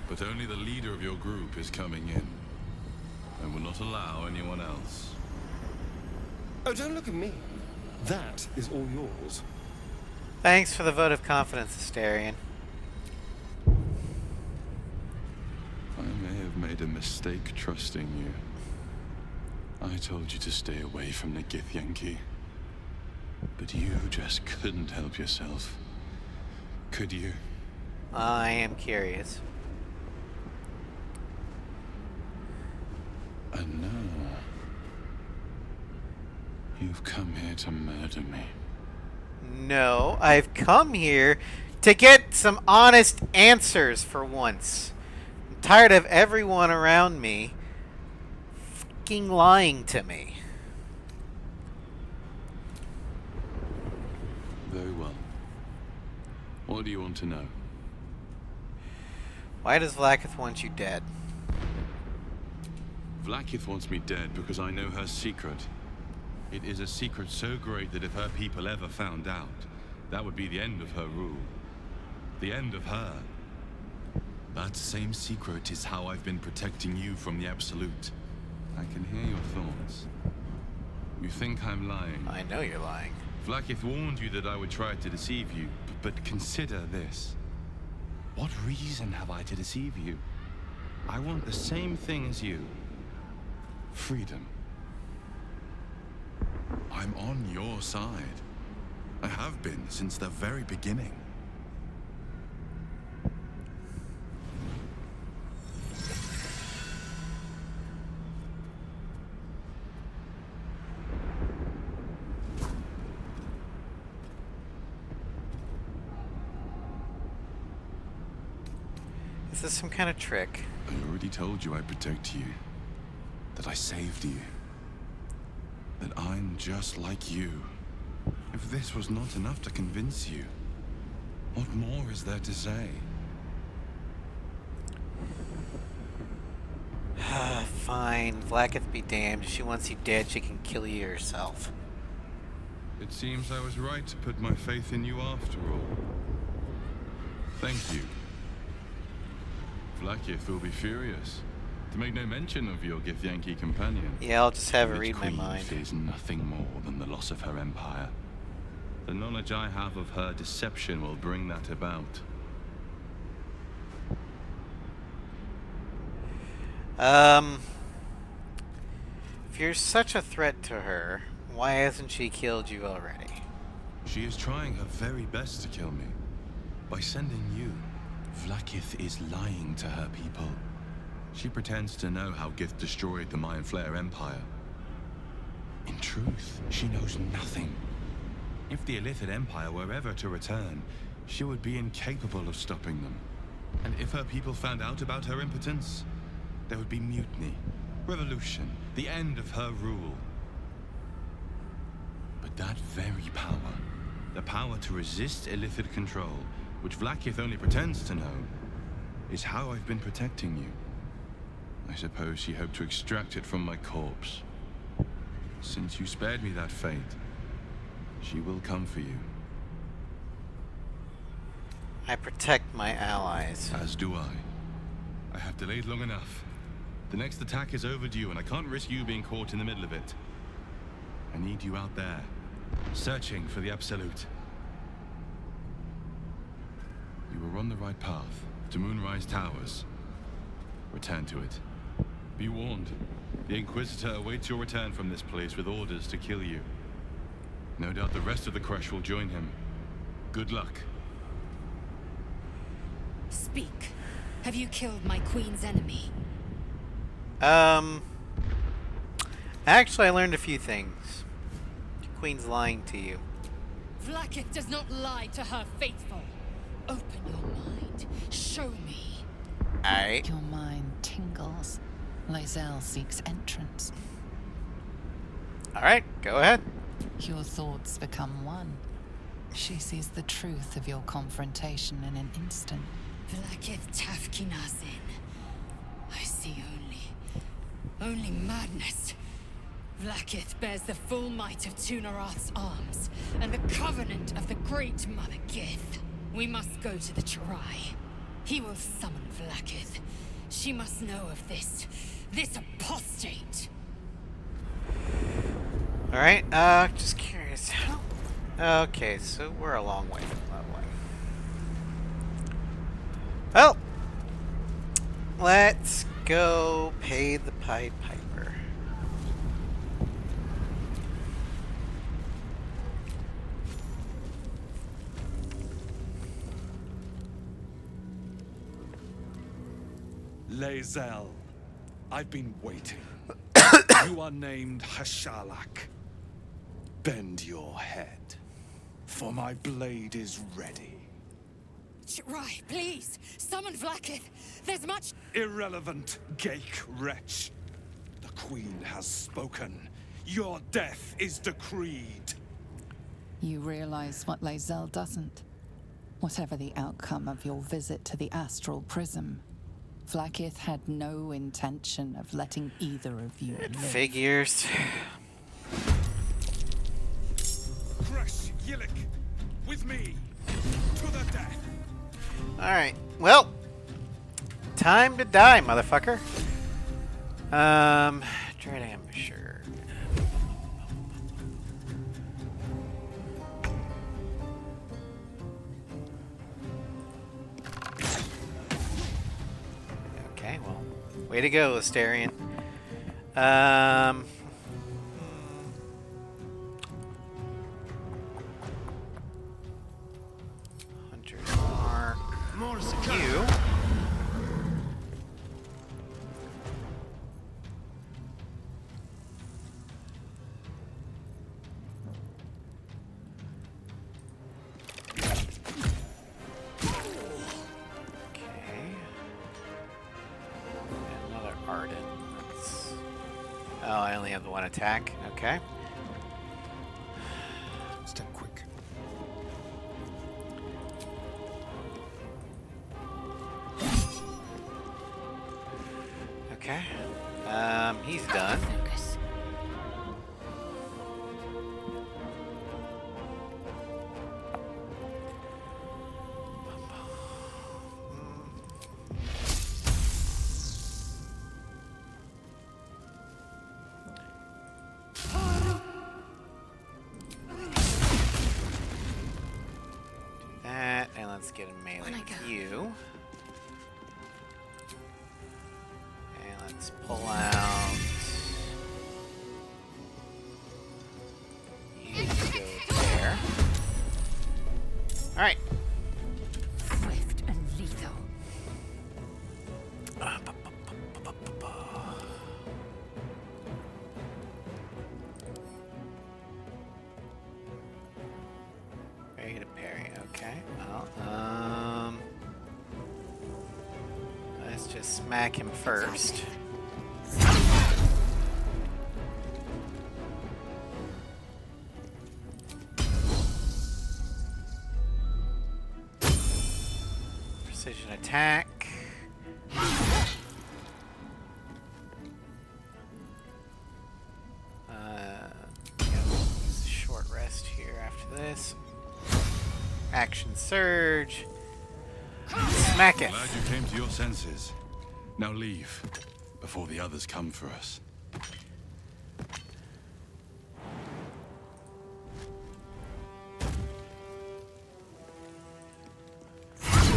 But only the leader of your group is coming in. I will not allow anyone else. Oh, don't look at me. That is all yours. Thanks for the vote of confidence, Asterion. I may have made a mistake trusting you. I told you to stay away from the Githyanki. But you just couldn't help yourself. Could you? I am curious. And now, you've come here to murder me. No, I've come here to get some honest answers for once. I'm tired of everyone around me fucking lying to me. Very well. What do you want to know? Why does Vlaakith want you dead? Vlaakith wants me dead because I know her secret. It is a secret so great that if her people ever found out, that would be the end of her rule. The end of her. That same secret is how I've been protecting you from the Absolute. I can hear your thoughts. You think I'm lying. I know you're lying. Vlaakith warned you that I would try to deceive you, but consider this. What reason have I to deceive you? I want the same thing as you. Freedom. I'm on your side. I have been since the very beginning. Is this some kind of trick? I already told you I protect you. That I saved you. That I'm just like you. If this was not enough to convince you, what more is there to say? Fine, Vlaakith be damned. If she wants you dead, she can kill you herself. It seems I was right to put my faith in you after all. Thank you. Vlaakith will be furious. To make no mention of your Githyanki companion. Yeah, I'll just have her the read my Queen mind. fears nothing more than the loss of her empire. The knowledge I have of her deception will bring that about. If you're such a threat to her, why hasn't she killed you already? She is trying her very best to kill me. By sending you, Vlakith is lying to her people. She pretends to know how Gith destroyed the Mayan Flare Empire. In truth, she knows nothing. If the Illithid Empire were ever to return, she would be incapable of stopping them. And if her people found out about her impotence, there would be mutiny, revolution, the end of her rule. But that very power, the power to resist Illithid control, which Vlakith only pretends to know, is how I've been protecting you. I suppose she hoped to extract it from my corpse. Since you spared me that fate, she will come for you. I protect my allies. As do I. I have delayed long enough. The next attack is overdue, and I can't risk you being caught in the middle of it. I need you out there, searching for the Absolute. You were on the right path, to Moonrise Towers. Return to it. Be warned, the Inquisitor awaits your return from this place with orders to kill you. No doubt the rest of the Crush will join him. Good luck. Speak. Have you killed my queen's enemy? Actually, I learned a few things. Your queen's lying to you. Vlakith does not lie to her faithful. Open your mind. Show me. Alright. Your mind tingles. Lae'zel seeks entrance. Alright, go ahead. Your thoughts become one. She sees the truth of your confrontation in an instant. Vlakith Tafkinazin. I see only madness. Vlakith bears the full might of Tunarath's arms, and the covenant of the Great Mother Gith. We must go to the Chirai. He will summon Vlakith. She must know of this apostate. Alright, just curious. Okay, so we're a long way from that one. Well, let's go pay the Pied Piper. Lae'zel, I've been waiting. You are named Hashalak. Bend your head, for my blade is ready. Chirai, please, summon Vlakith. There's much... Irrelevant, Gake wretch. The Queen has spoken. Your death is decreed. You realize what Lae'zel doesn't. Whatever the outcome of your visit to the Astral Prism, Vlakith had no intention of letting either of you live. Figures. Crush Yillik, with me, to the death. Alright, well, time to die, motherfucker. Dread Ambusher. Okay, well, way to go, Asterion. Hunter's Mark. You. Another Ardent. Oh, I only have the one attack. Okay. Step quick. Okay. He's done. Focus. Let's pull out. You go there. All right. Swift and lethal. Ready to parry. Okay. Well, let's just smack him first. Precision attack. Short rest here after this. Action surge. Smack it. Glad you came to your senses. Now leave before the others come for us.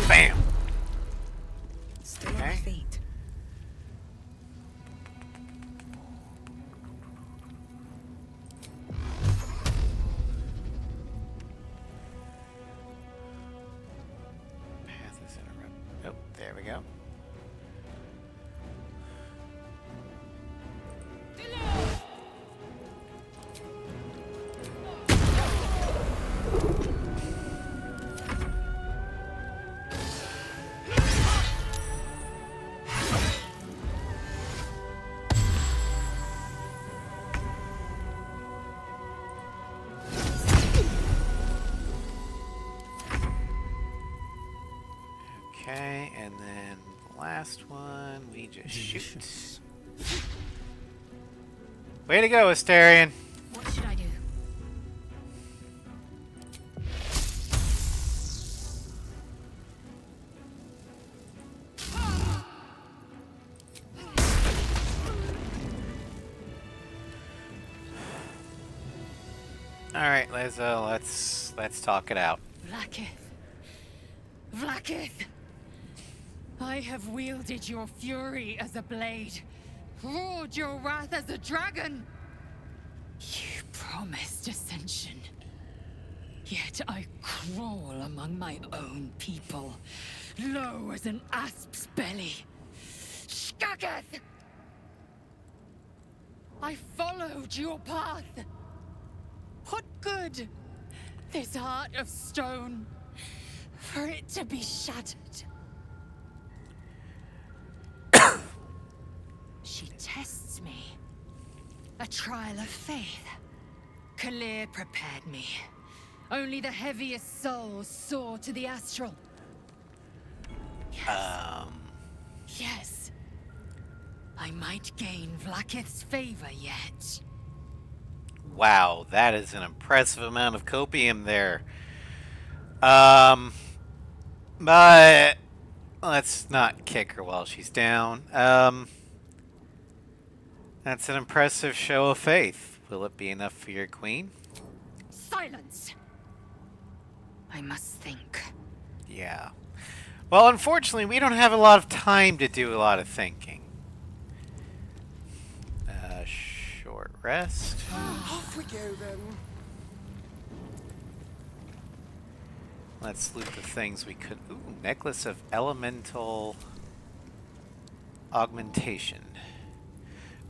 Bam. Still on my feet. Path is interrupted. Oh, there we go. Okay, and then the last one, we just shoot. Way to go, Asterion. What should I do? All right, Lezo, let's talk it out. Vlaakith. Vlaakith! I have wielded your fury as a blade, roared your wrath as a dragon. You promised ascension. Yet I crawl among my own people, low as an asp's belly. Skaketh! I followed your path. What good? This heart of stone, for it to be shattered. She tests me. A trial of faith. Kalir prepared me. Only the heaviest souls soar to the astral. Yes. Yes. I might gain Vlaakith's favor yet. Wow, that is an impressive amount of copium there. But let's not kick her while she's down. That's an impressive show of faith. Will it be enough for your queen? Silence! I must think. Yeah. Well, unfortunately, we don't have a lot of time to do a lot of thinking. Short rest. Off we go then. Let's loot the things we could. Ooh, necklace of elemental augmentation.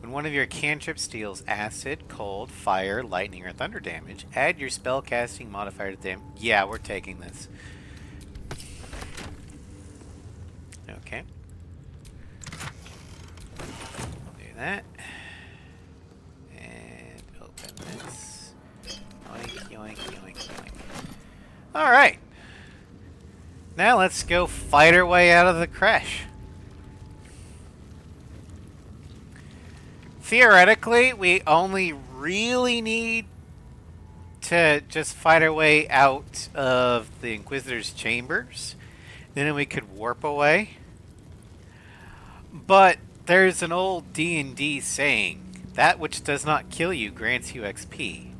When one of your cantrips deals acid, cold, fire, lightning, or thunder damage, add your spellcasting modifier to damage. Yeah, we're taking this. Okay. Do that. And open this. Yoink, yoink, yoink, yoink. Alright. Now let's go fight our way out of the crash. Theoretically, we only really need to just fight our way out of the Inquisitor's chambers. Then we could warp away. But there's an old D&D saying, that which does not kill you grants you XP.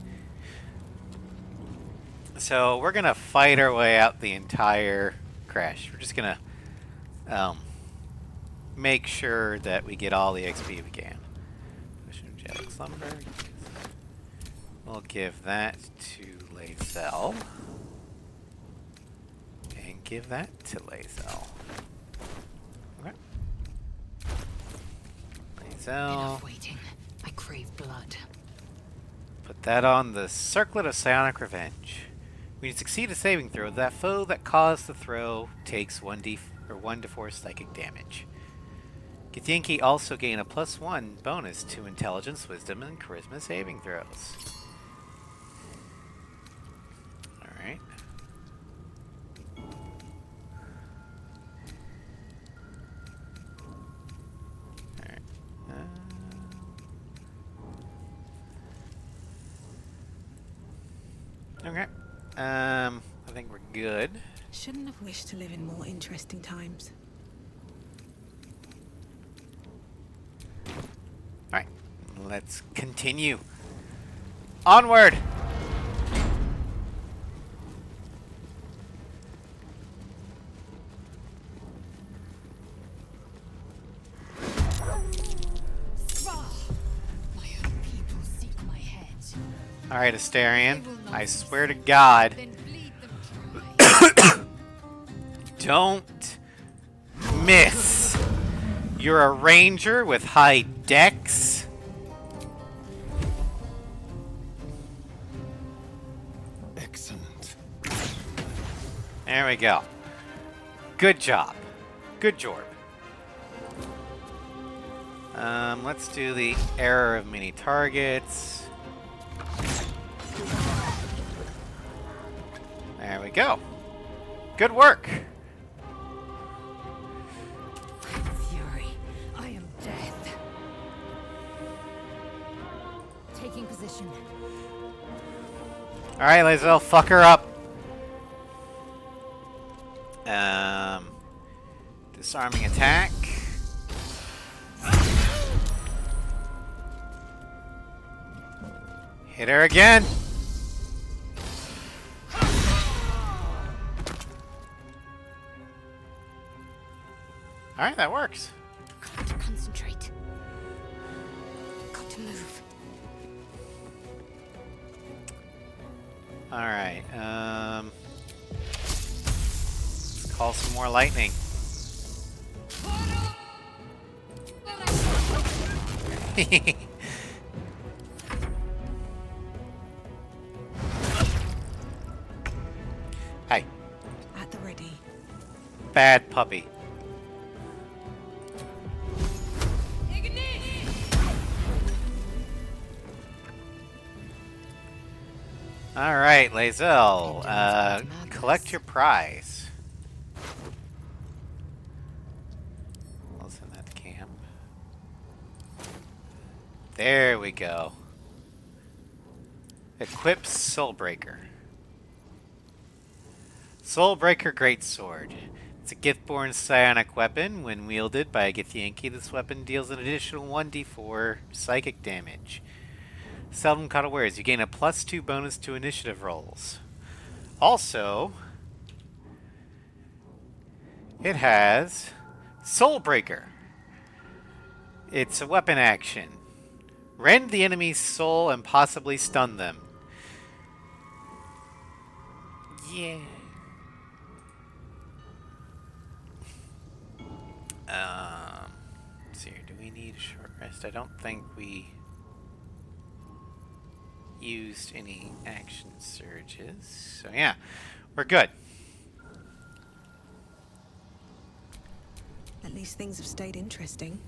So we're going to fight our way out the entire crash. We're just going to make sure that we get all the XP we can. Angelic Slumber. We'll give that to Lae'zel. And give that to Lae'zel. Okay. Lae'zel. Enough waiting. I crave blood. Put that on the Circlet of Psionic Revenge. When you succeed a saving throw, that foe that caused the throw takes 1 to 4 psychic damage. Githyanki also gain a +1 bonus to Intelligence, Wisdom, and Charisma saving throws. Alright. Okay. I think we're good. Shouldn't have wished to live in more interesting times. Alright. Let's continue. Onward! Alright, Astarion. I swear to God. Don't miss. You're a ranger with high dex. Excellent. There we go. Good job. Good job. Let's do the error of many targets. There we go. Good work. Fury, I am death. Taking position. Alright, Lae'zel, fuck her up. Disarming attack. Hit her again. Alright, that works. Got to concentrate. Got to move. Alright, let's call some more lightning. Hey. At the ready. Bad puppy. Alright, Lae'zel, collect your prize. I'll send that to camp. There we go. Equip Soulbreaker. Soulbreaker Greatsword. It's a Githborn psionic weapon. When wielded by a Githyanki, this weapon deals an additional 1d4 psychic damage. Seldom caught unawares. You gain a +2 bonus to initiative rolls. Also, it has Soulbreaker. It's a weapon action. Rend the enemy's soul and possibly stun them. Yeah. Let's see here. Do we need a short rest? I don't think we used any action surges. So yeah, we're good. At least things have stayed interesting.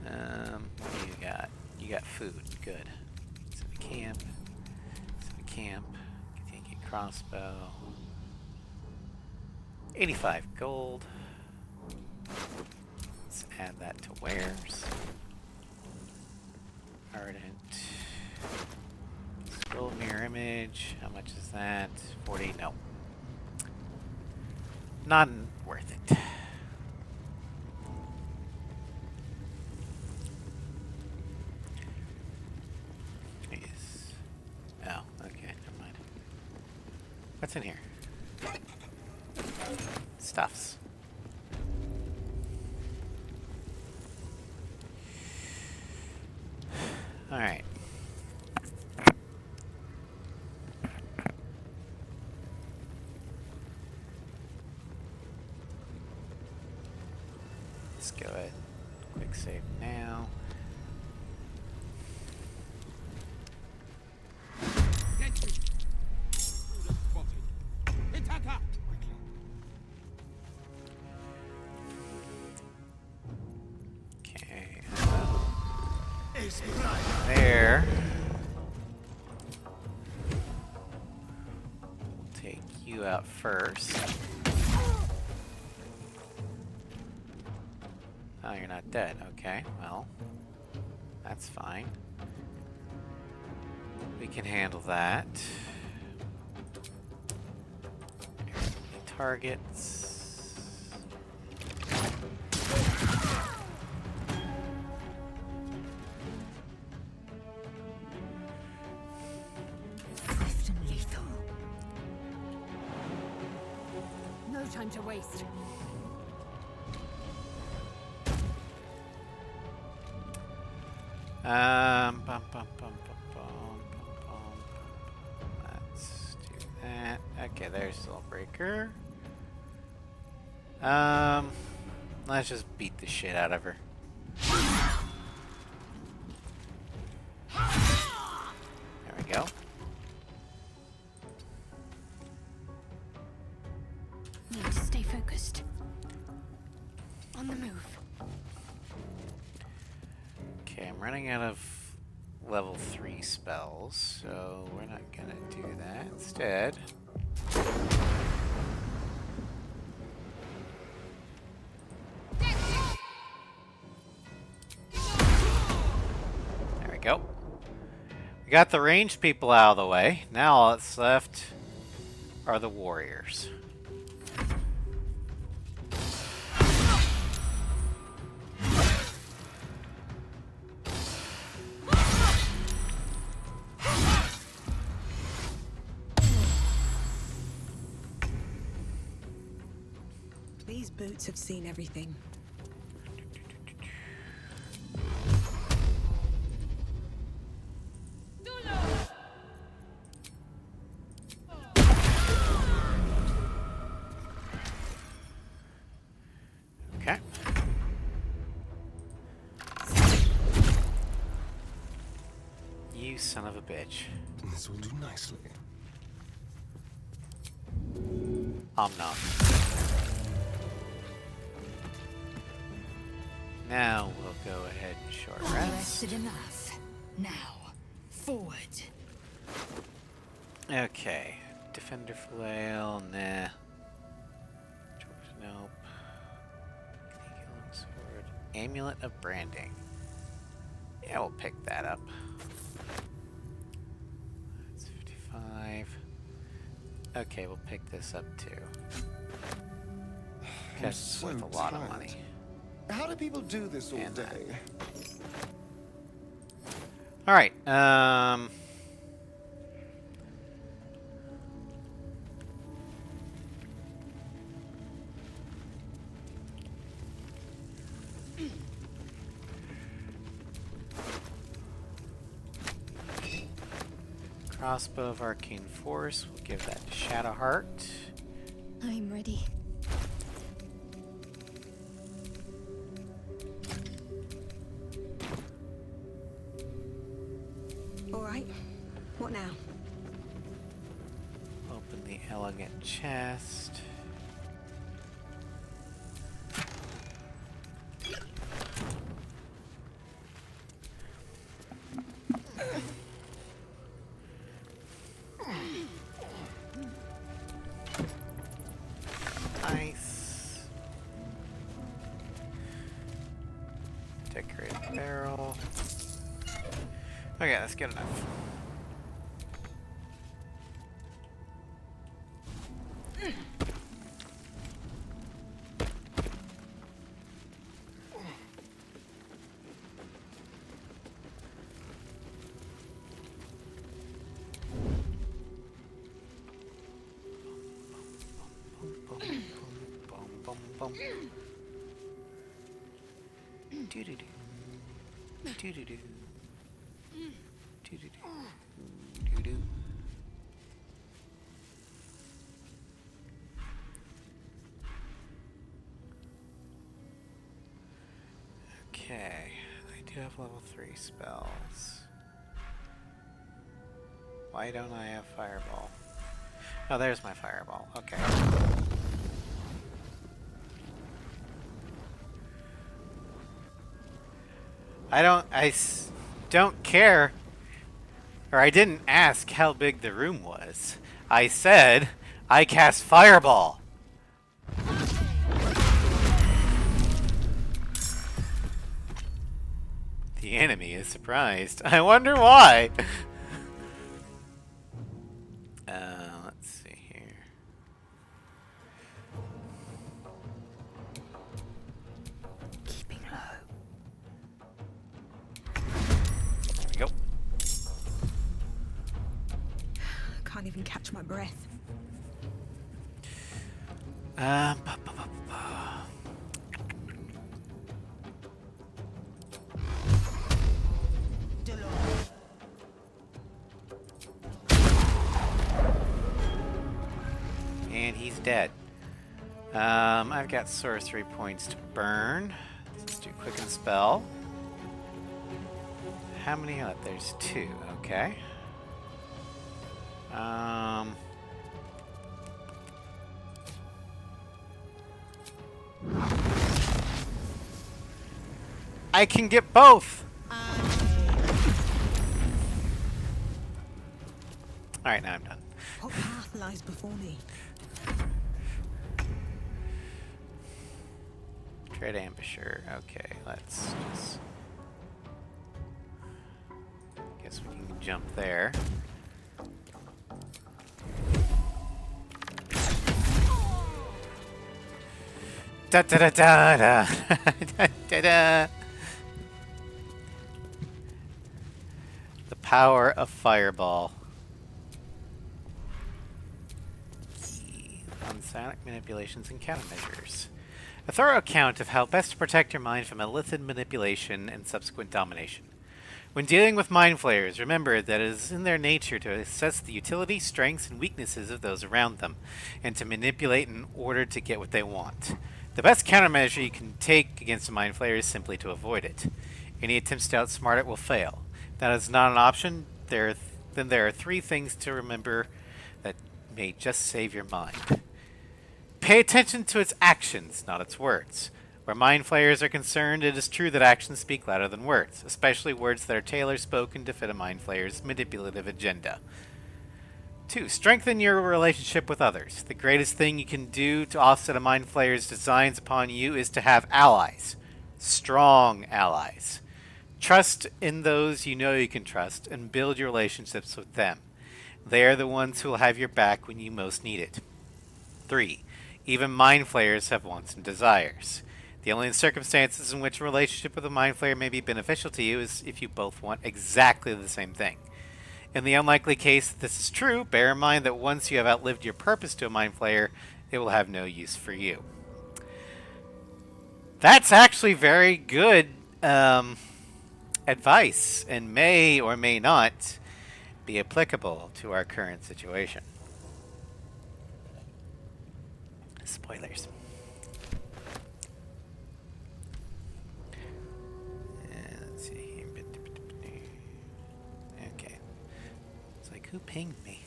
What do you got? You got food. Good. So we camp. Continue crossbow. 85 gold. Let's add that to wares. Ardent. Scroll mirror image. How much is that? 40? No. Not worth it. Yes. Oh, okay. Never mind. What's in here? Stuffs. Let's go ahead. Quick save now. Okay. There. We'll take you out first. Oh, you're not dead. Okay, well, that's fine. We can handle that. Targets. Swift and lethal. No time to waste. Bum, bum, bum, bum, bum, bum, bum. Let's do that. Okay, there's Soulbreaker. Let's just beat the shit out of her. There we go. Need to stay focused. On the move. Okay, I'm running out of level 3 spells, so we're not gonna do that. Instead, there we go. We got the ranged people out of the way. Now all that's left are the warriors. These boots have seen everything. Okay. You son of a bitch. This will do nicely. Om nom. Now we'll go ahead and short rest. Rested enough. Now, forward. Okay. Defender flail, nah. Nope. Healing sword. Amulet of branding. Yeah, we'll pick that up. That's 55. Okay, we'll pick this up too. That's worth a lot of money. How do people do this all day? All right. Crossbow of Arcane Force. We'll give that to Shadowheart. I'm ready. All right. What now? Open the elegant chest. Nice. Decorated barrel. Okay, that's good enough. Doo-doo-doo. Doo-doo-doo. Doo-doo-doo. Doo-doo. Okay, I do have level 3 spells. Why don't I have Fireball? Oh, there's my Fireball. Okay. I don't care, or I didn't ask how big the room was. I said I cast Fireball. The enemy is surprised. I wonder why. Let's see here. Keeping low. There we go. Can't even catch my breath. Ba, ba, ba, ba. And he's dead. I've got sorcery points to burn. Let's do quicken spell. How many left? There's 2. Okay. I can get both. All right, now I'm done. What path lies before me? Tread ambusher. Okay, let's just. Guess we can jump there. Da da da da da da da da. The power of Fireball. On psionic manipulations and countermeasures. A thorough account of how best to protect your mind from illithid manipulation and subsequent domination. When dealing with mind flayers, remember that it is in their nature to assess the utility, strengths, and weaknesses of those around them, and to manipulate in order to get what they want. The best countermeasure you can take against a mind flayer is simply to avoid it. Any attempts to outsmart it will fail. If that is not an option, then there are 3 things to remember that may just save your mind. Pay attention to its actions, not its words. Where mind flayers are concerned, it is true that actions speak louder than words, especially words that are tailor-spoken to fit a mind flayer's manipulative agenda. 2. Strengthen your relationship with others. The greatest thing you can do to offset a mind flayer's designs upon you is to have allies. Strong allies. Trust in those you know you can trust, and build your relationships with them. They are the ones who will have your back when you most need it. 3. Even mind flayers have wants and desires. The only circumstances in which a relationship with a mind flayer may be beneficial to you is if you both want exactly the same thing. In the unlikely case that this is true, bear in mind that once you have outlived your purpose to a mind flayer, it will have no use for you. That's actually very good advice, and may or may not be applicable to our current situation. Spoilers. Let's see here. Okay. It's like, who pinged me?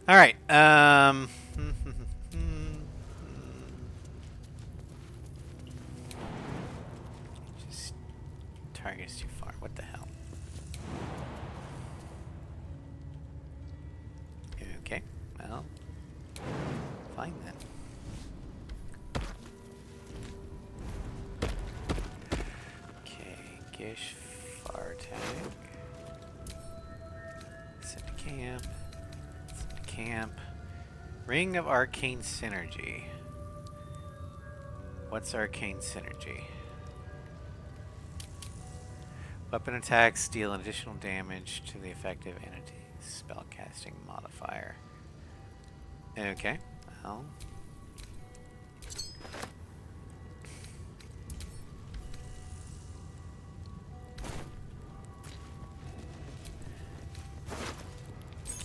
All right. Just target's too far. What the hell? Okay. Well, fine then. Okay, Gish, Fartag. Set to camp. Set to camp. Ring of Arcane Synergy. What's Arcane Synergy? Weapon attacks deal additional damage to the effective entity's spellcasting modifier. Okay, well.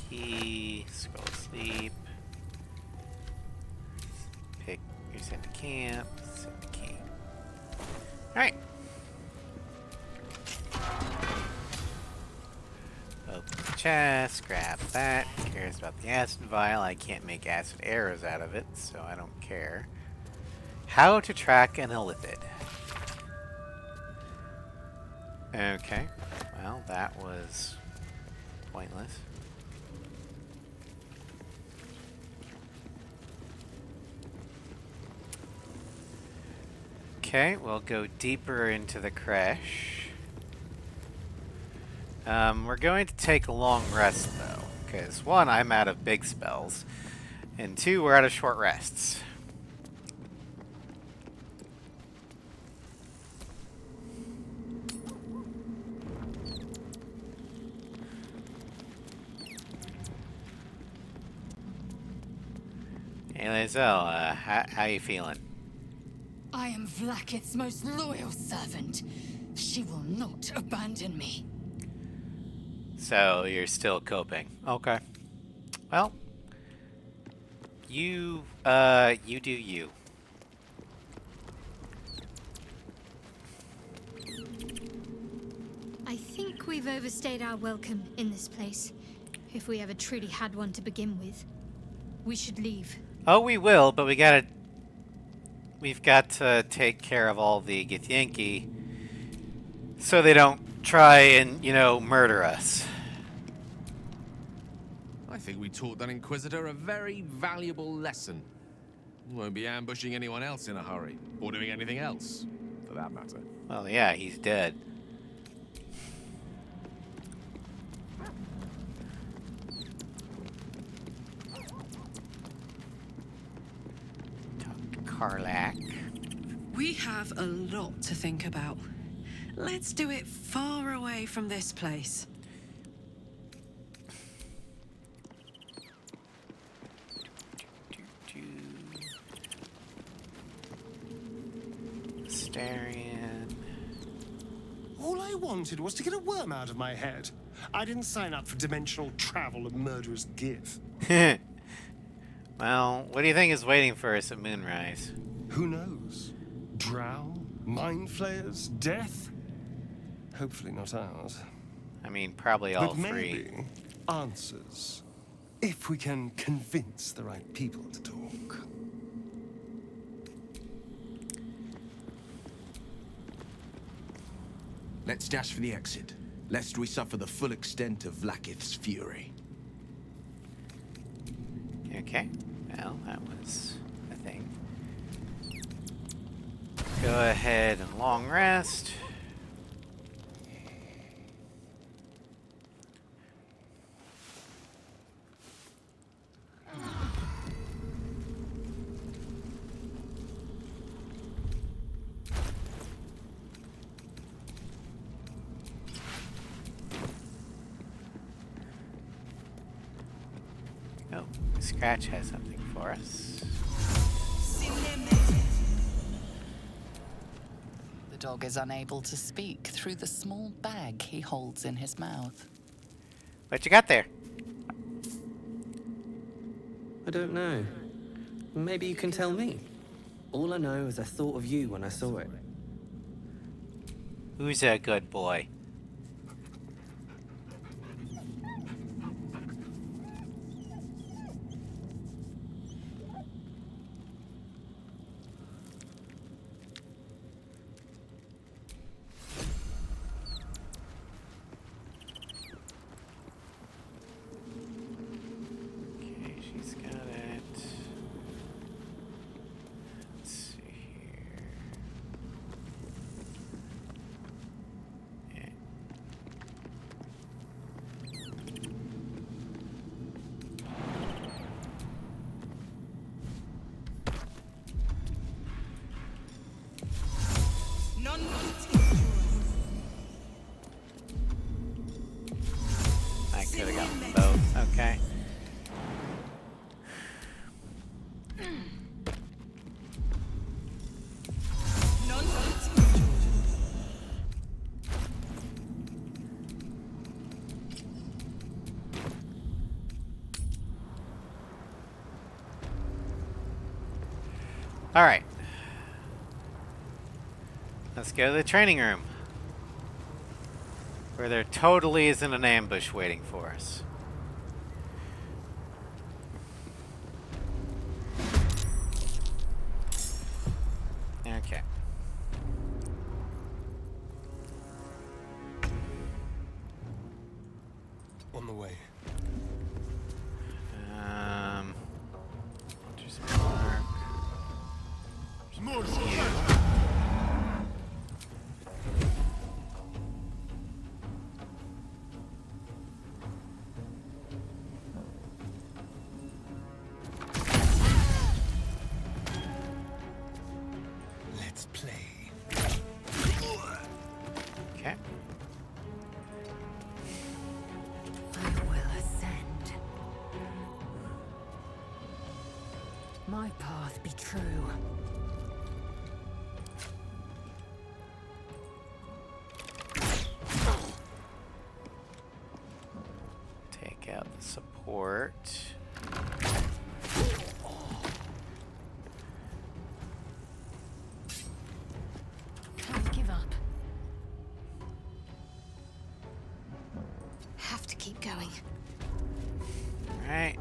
Key, scroll sleep. Pick, you're sent to camp, sent to camp. Alright. Open the chest, grab that. Who cares about the acid vial? I can't make acid arrows out of it, so I don't care. How to track an illithid. Okay. Well, that was pointless. Okay, we'll go deeper into the crash. We're going to take a long rest, though, because one, I'm out of big spells, and two, we're out of short rests. Hey, Lae'zel, how you feeling? I am Vlaakith's most loyal servant. She will not abandon me. So, you're still coping. Okay. Well, you do you. I think we've overstayed our welcome in this place, if we ever truly had one to begin with. We should leave. Oh, we will, but we've got to take care of all the Githyanki so they don't try and, murder us. I think we taught that Inquisitor a very valuable lesson. Won't be ambushing anyone else in a hurry, or doing anything else, for that matter. Well, yeah, he's dead. Karlach. We have a lot to think about. Let's do it far away from this place. Starion. All I wanted was to get a worm out of my head. I didn't sign up for dimensional travel and murderous gif. Well, what do you think is waiting for us at Moonrise? Who knows? Drow? Mind flayers? Death? Hopefully not ours. I mean, probably all but three. Maybe answers. If we can convince the right people to talk. Let's dash for the exit, lest we suffer the full extent of Vlaakith's fury. Okay. Well, that was a thing. Go ahead and long rest. Oh, Scratch has something for us. The dog is unable to speak through the small bag he holds in his mouth. What you got there? I don't know. Maybe you can tell me. All I know is I thought of you when I saw it. Who's a good boy? Okay, she's got it. Let's see here. Yeah. I could have gotten both. Okay. All right. Let's go to the training room. Where there totally isn't an ambush waiting for us. Okay. On the way. Just mark. More. Let's play. Okay. I will ascend. My path be true. Take out the support. Can't give up. Have to keep going. Alright.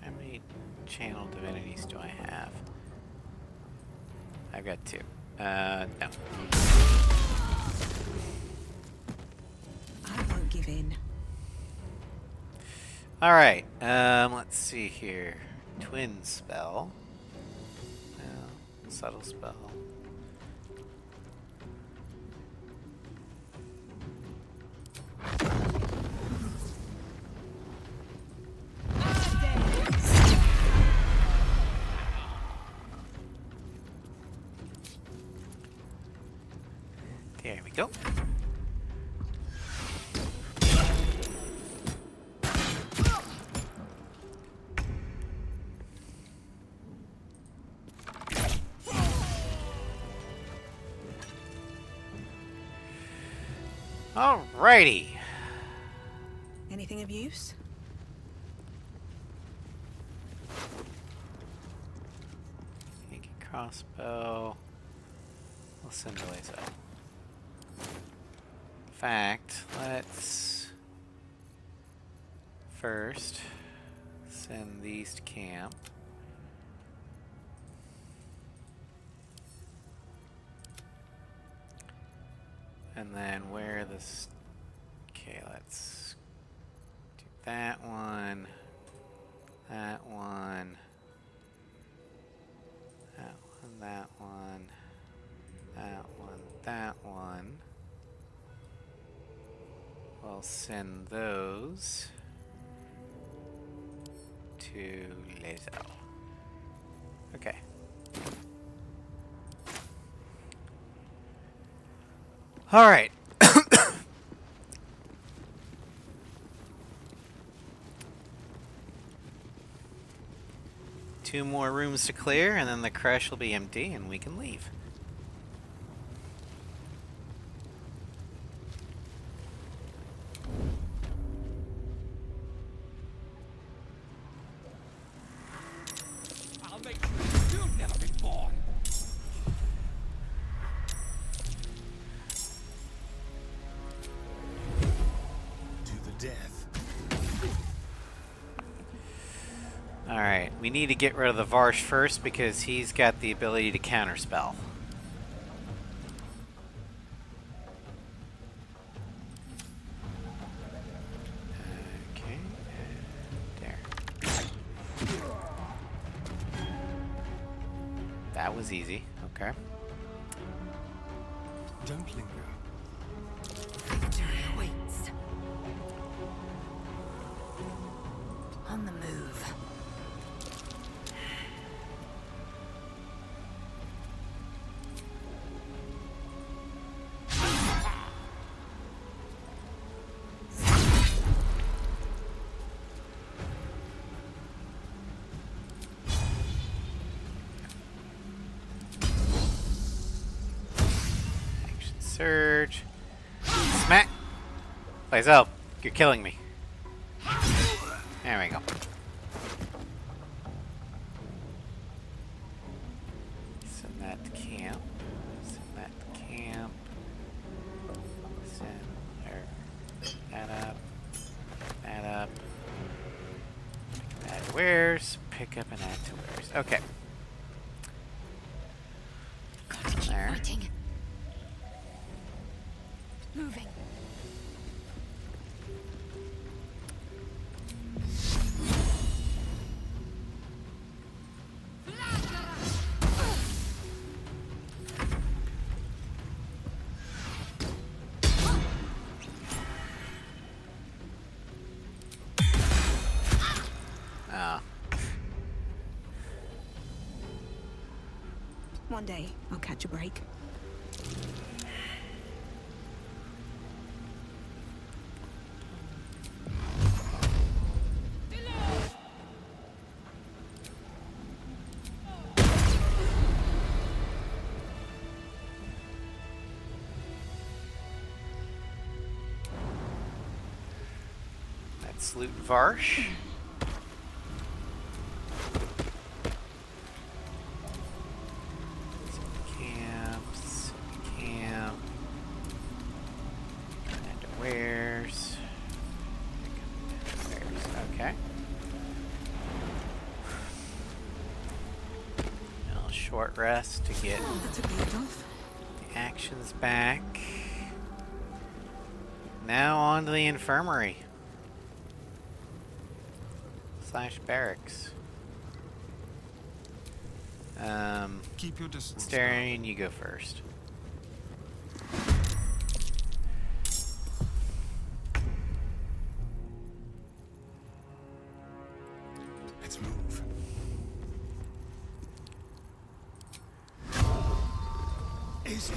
How many channel divinities do I have? I've got 2. No. I won't give in. Alright, let's see here. Twin spell. No, subtle spell. There we go. Alrighty. Anything of use? Naked crossbow. We'll send the laser. In fact, let's first send these to camp. And then where this... Okay, let's do that one, that one, that one, that one, that one, that one. We'll send those to Lezo. Okay. All right. Two more rooms to clear, and then the crash will be empty, and we can leave. I'll make sure you've never been born. To the death. Alright, we need to get rid of the Varsh first because he's got the ability to counterspell. Okay, there. That was easy, okay. Don't linger. Victory awaits. On the move. Action surge. Smack! Plays out. You're killing me. There we go. Send that to camp. Send that to camp. Send that up. That up. Add wares. Pick up and add to wares. Okay. Got to keep fighting. Moving. One day, I'll catch a break. Let's loot Varsh. Short rest to get the actions back. Now on to the infirmary. / barracks. Keep your distance. Starion, you go first. Let's move. Is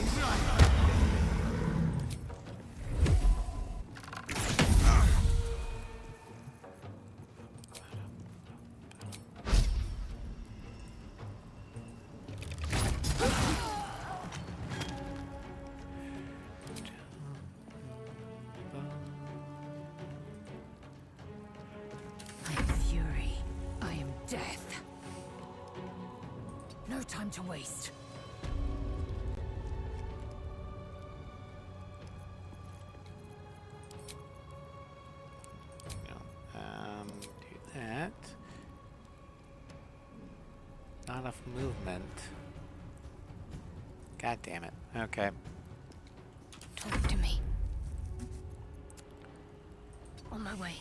Fury. I am death. No time to waste. Do that. Not enough movement. God damn it. Okay. Talk to me. On my way.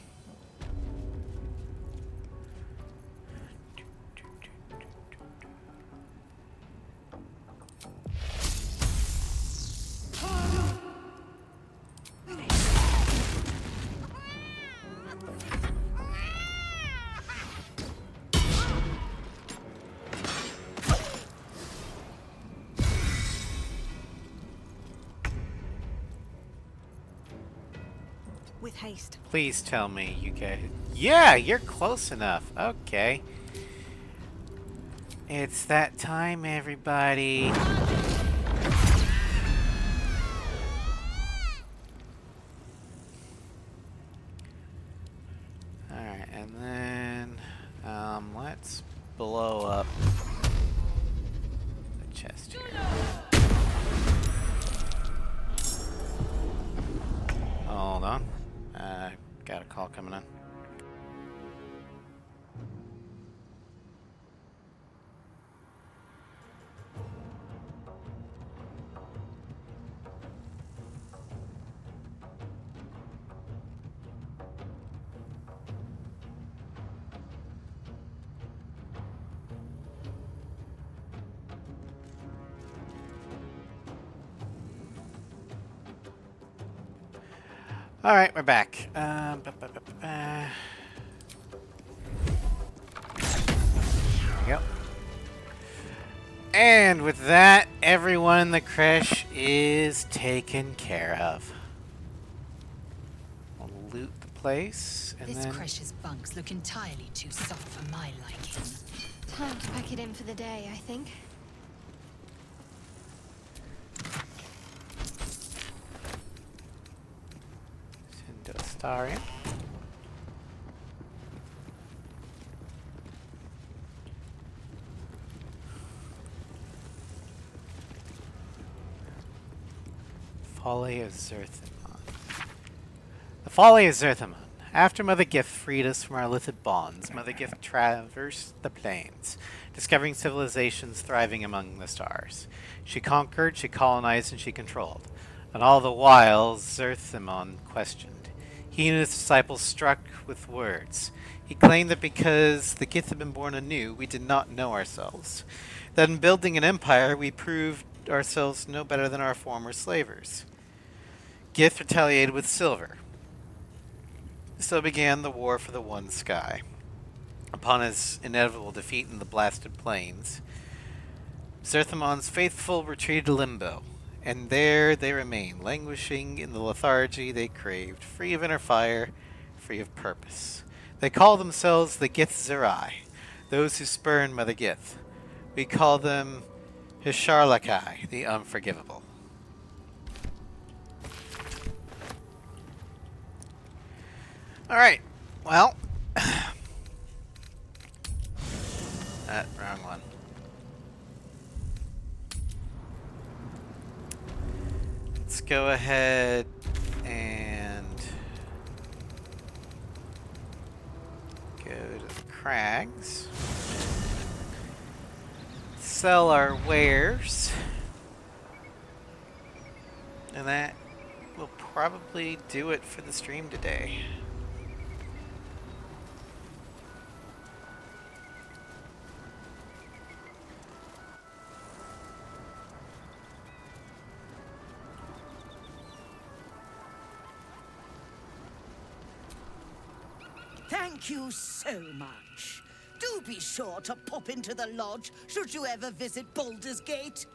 With haste. Please tell me you get it. Yeah, you're close enough. Okay. It's that time, everybody. Alright, and then let's blow up the chest here. Hold on. Got a call coming in. All right, we're back. There we go. And with that, everyone in the creche is taken care of. We'll loot the place, and This then... creche's bunks look entirely too soft for my liking. Time to pack it in for the day, I think. Send to Astarion. Folly of Zerthimon. The Folly of Zerthimon. After Mother Gift freed us from our lithid bonds, Mother Gift traversed the plains, discovering civilizations thriving among the stars. She conquered, she colonized, and she controlled. And all the while, Zerthimon questioned. He and his disciples struck with words. He claimed that because the Gith had been born anew, we did not know ourselves. That in building an empire, we proved ourselves no better than our former slavers. Gith retaliated with silver. So began the war for the One Sky. Upon his inevitable defeat in the blasted plains, Zerthimon's faithful retreated to Limbo, and there they remain, languishing in the lethargy they craved, free of inner fire, free of purpose. They call themselves the Gith Zerai, those who spurn Mother Gith. We call them Hisharlakai, the Unforgivable. Alright, well... wrong one. Let's go ahead and go to the crags. Sell our wares. And that will probably do it for the stream today. Thank you so much. Do be sure to pop into the lodge should you ever visit Baldur's Gate.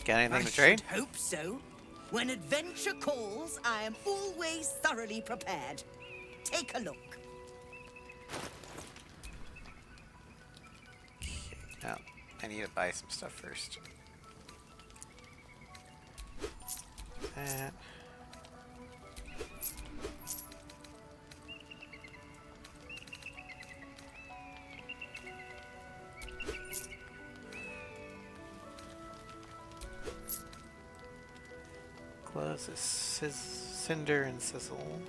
Got anything I to trade? should hope so. When adventure calls, I am always thoroughly prepared. Take a look. No, I need to buy some stuff first. That. Close this cinder and sizzle.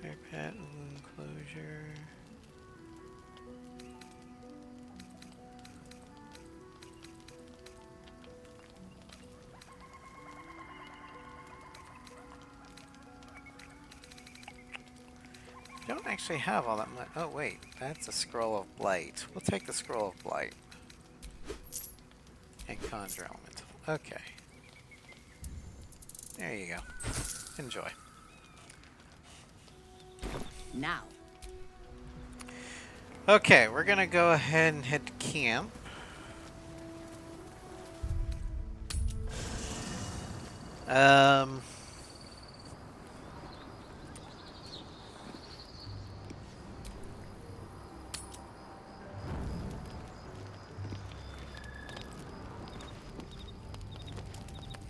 Parapet, enclosure. Don't actually have all that much. Oh wait, that's a scroll of blight. We'll take the scroll of blight and conjure elemental. Okay, there you go. Enjoy. Now. Okay, we're gonna go ahead and head to camp.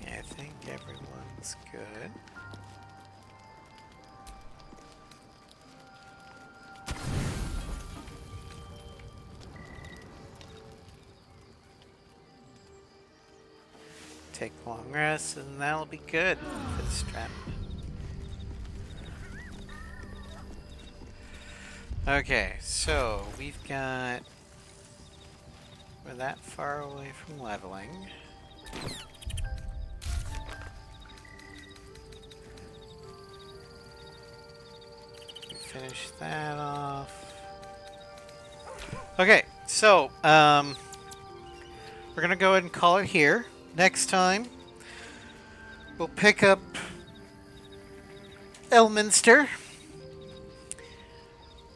Yeah, I think everyone's good. Take a long rest, and that'll be good for the strap. Okay, so we've got... We're that far away from leveling. We finish that off. Okay, so we're gonna go ahead and call it here. Next time, we'll pick up Elminster.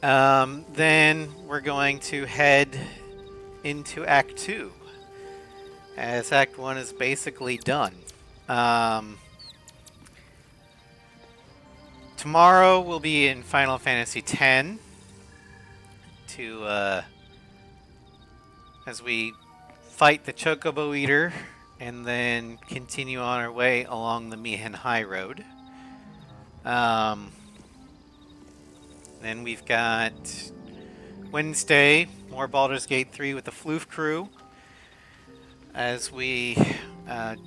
Then we're going to head into Act 2, as Act 1 is basically done. Tomorrow we'll be in Final Fantasy X to as we fight the Chocobo Eater and then continue on our way along the Mihen High Road. Then we've got Wednesday, more Baldur's Gate 3 with the Floof crew as we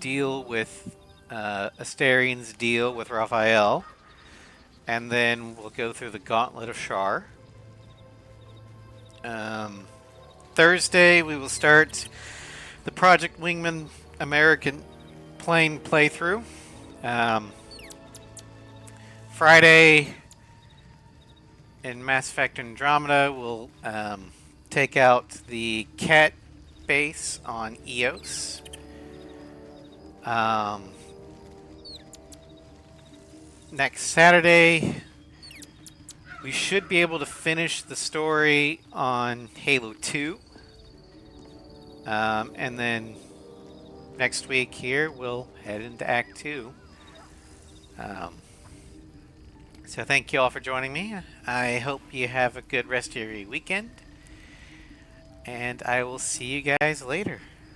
deal with Asterian's deal with Raphael. And then we'll go through the Gauntlet of Shar. Thursday, we will start the Project Wingman American plane playthrough. Friday, in Mass Effect Andromeda, we'll take out the Cat base on Eos. Next Saturday, we should be able to finish the story on Halo 2. And then next week here, we'll head into Act 2. So thank you all for joining me. I hope you have a good rest of your weekend. And I will see you guys later.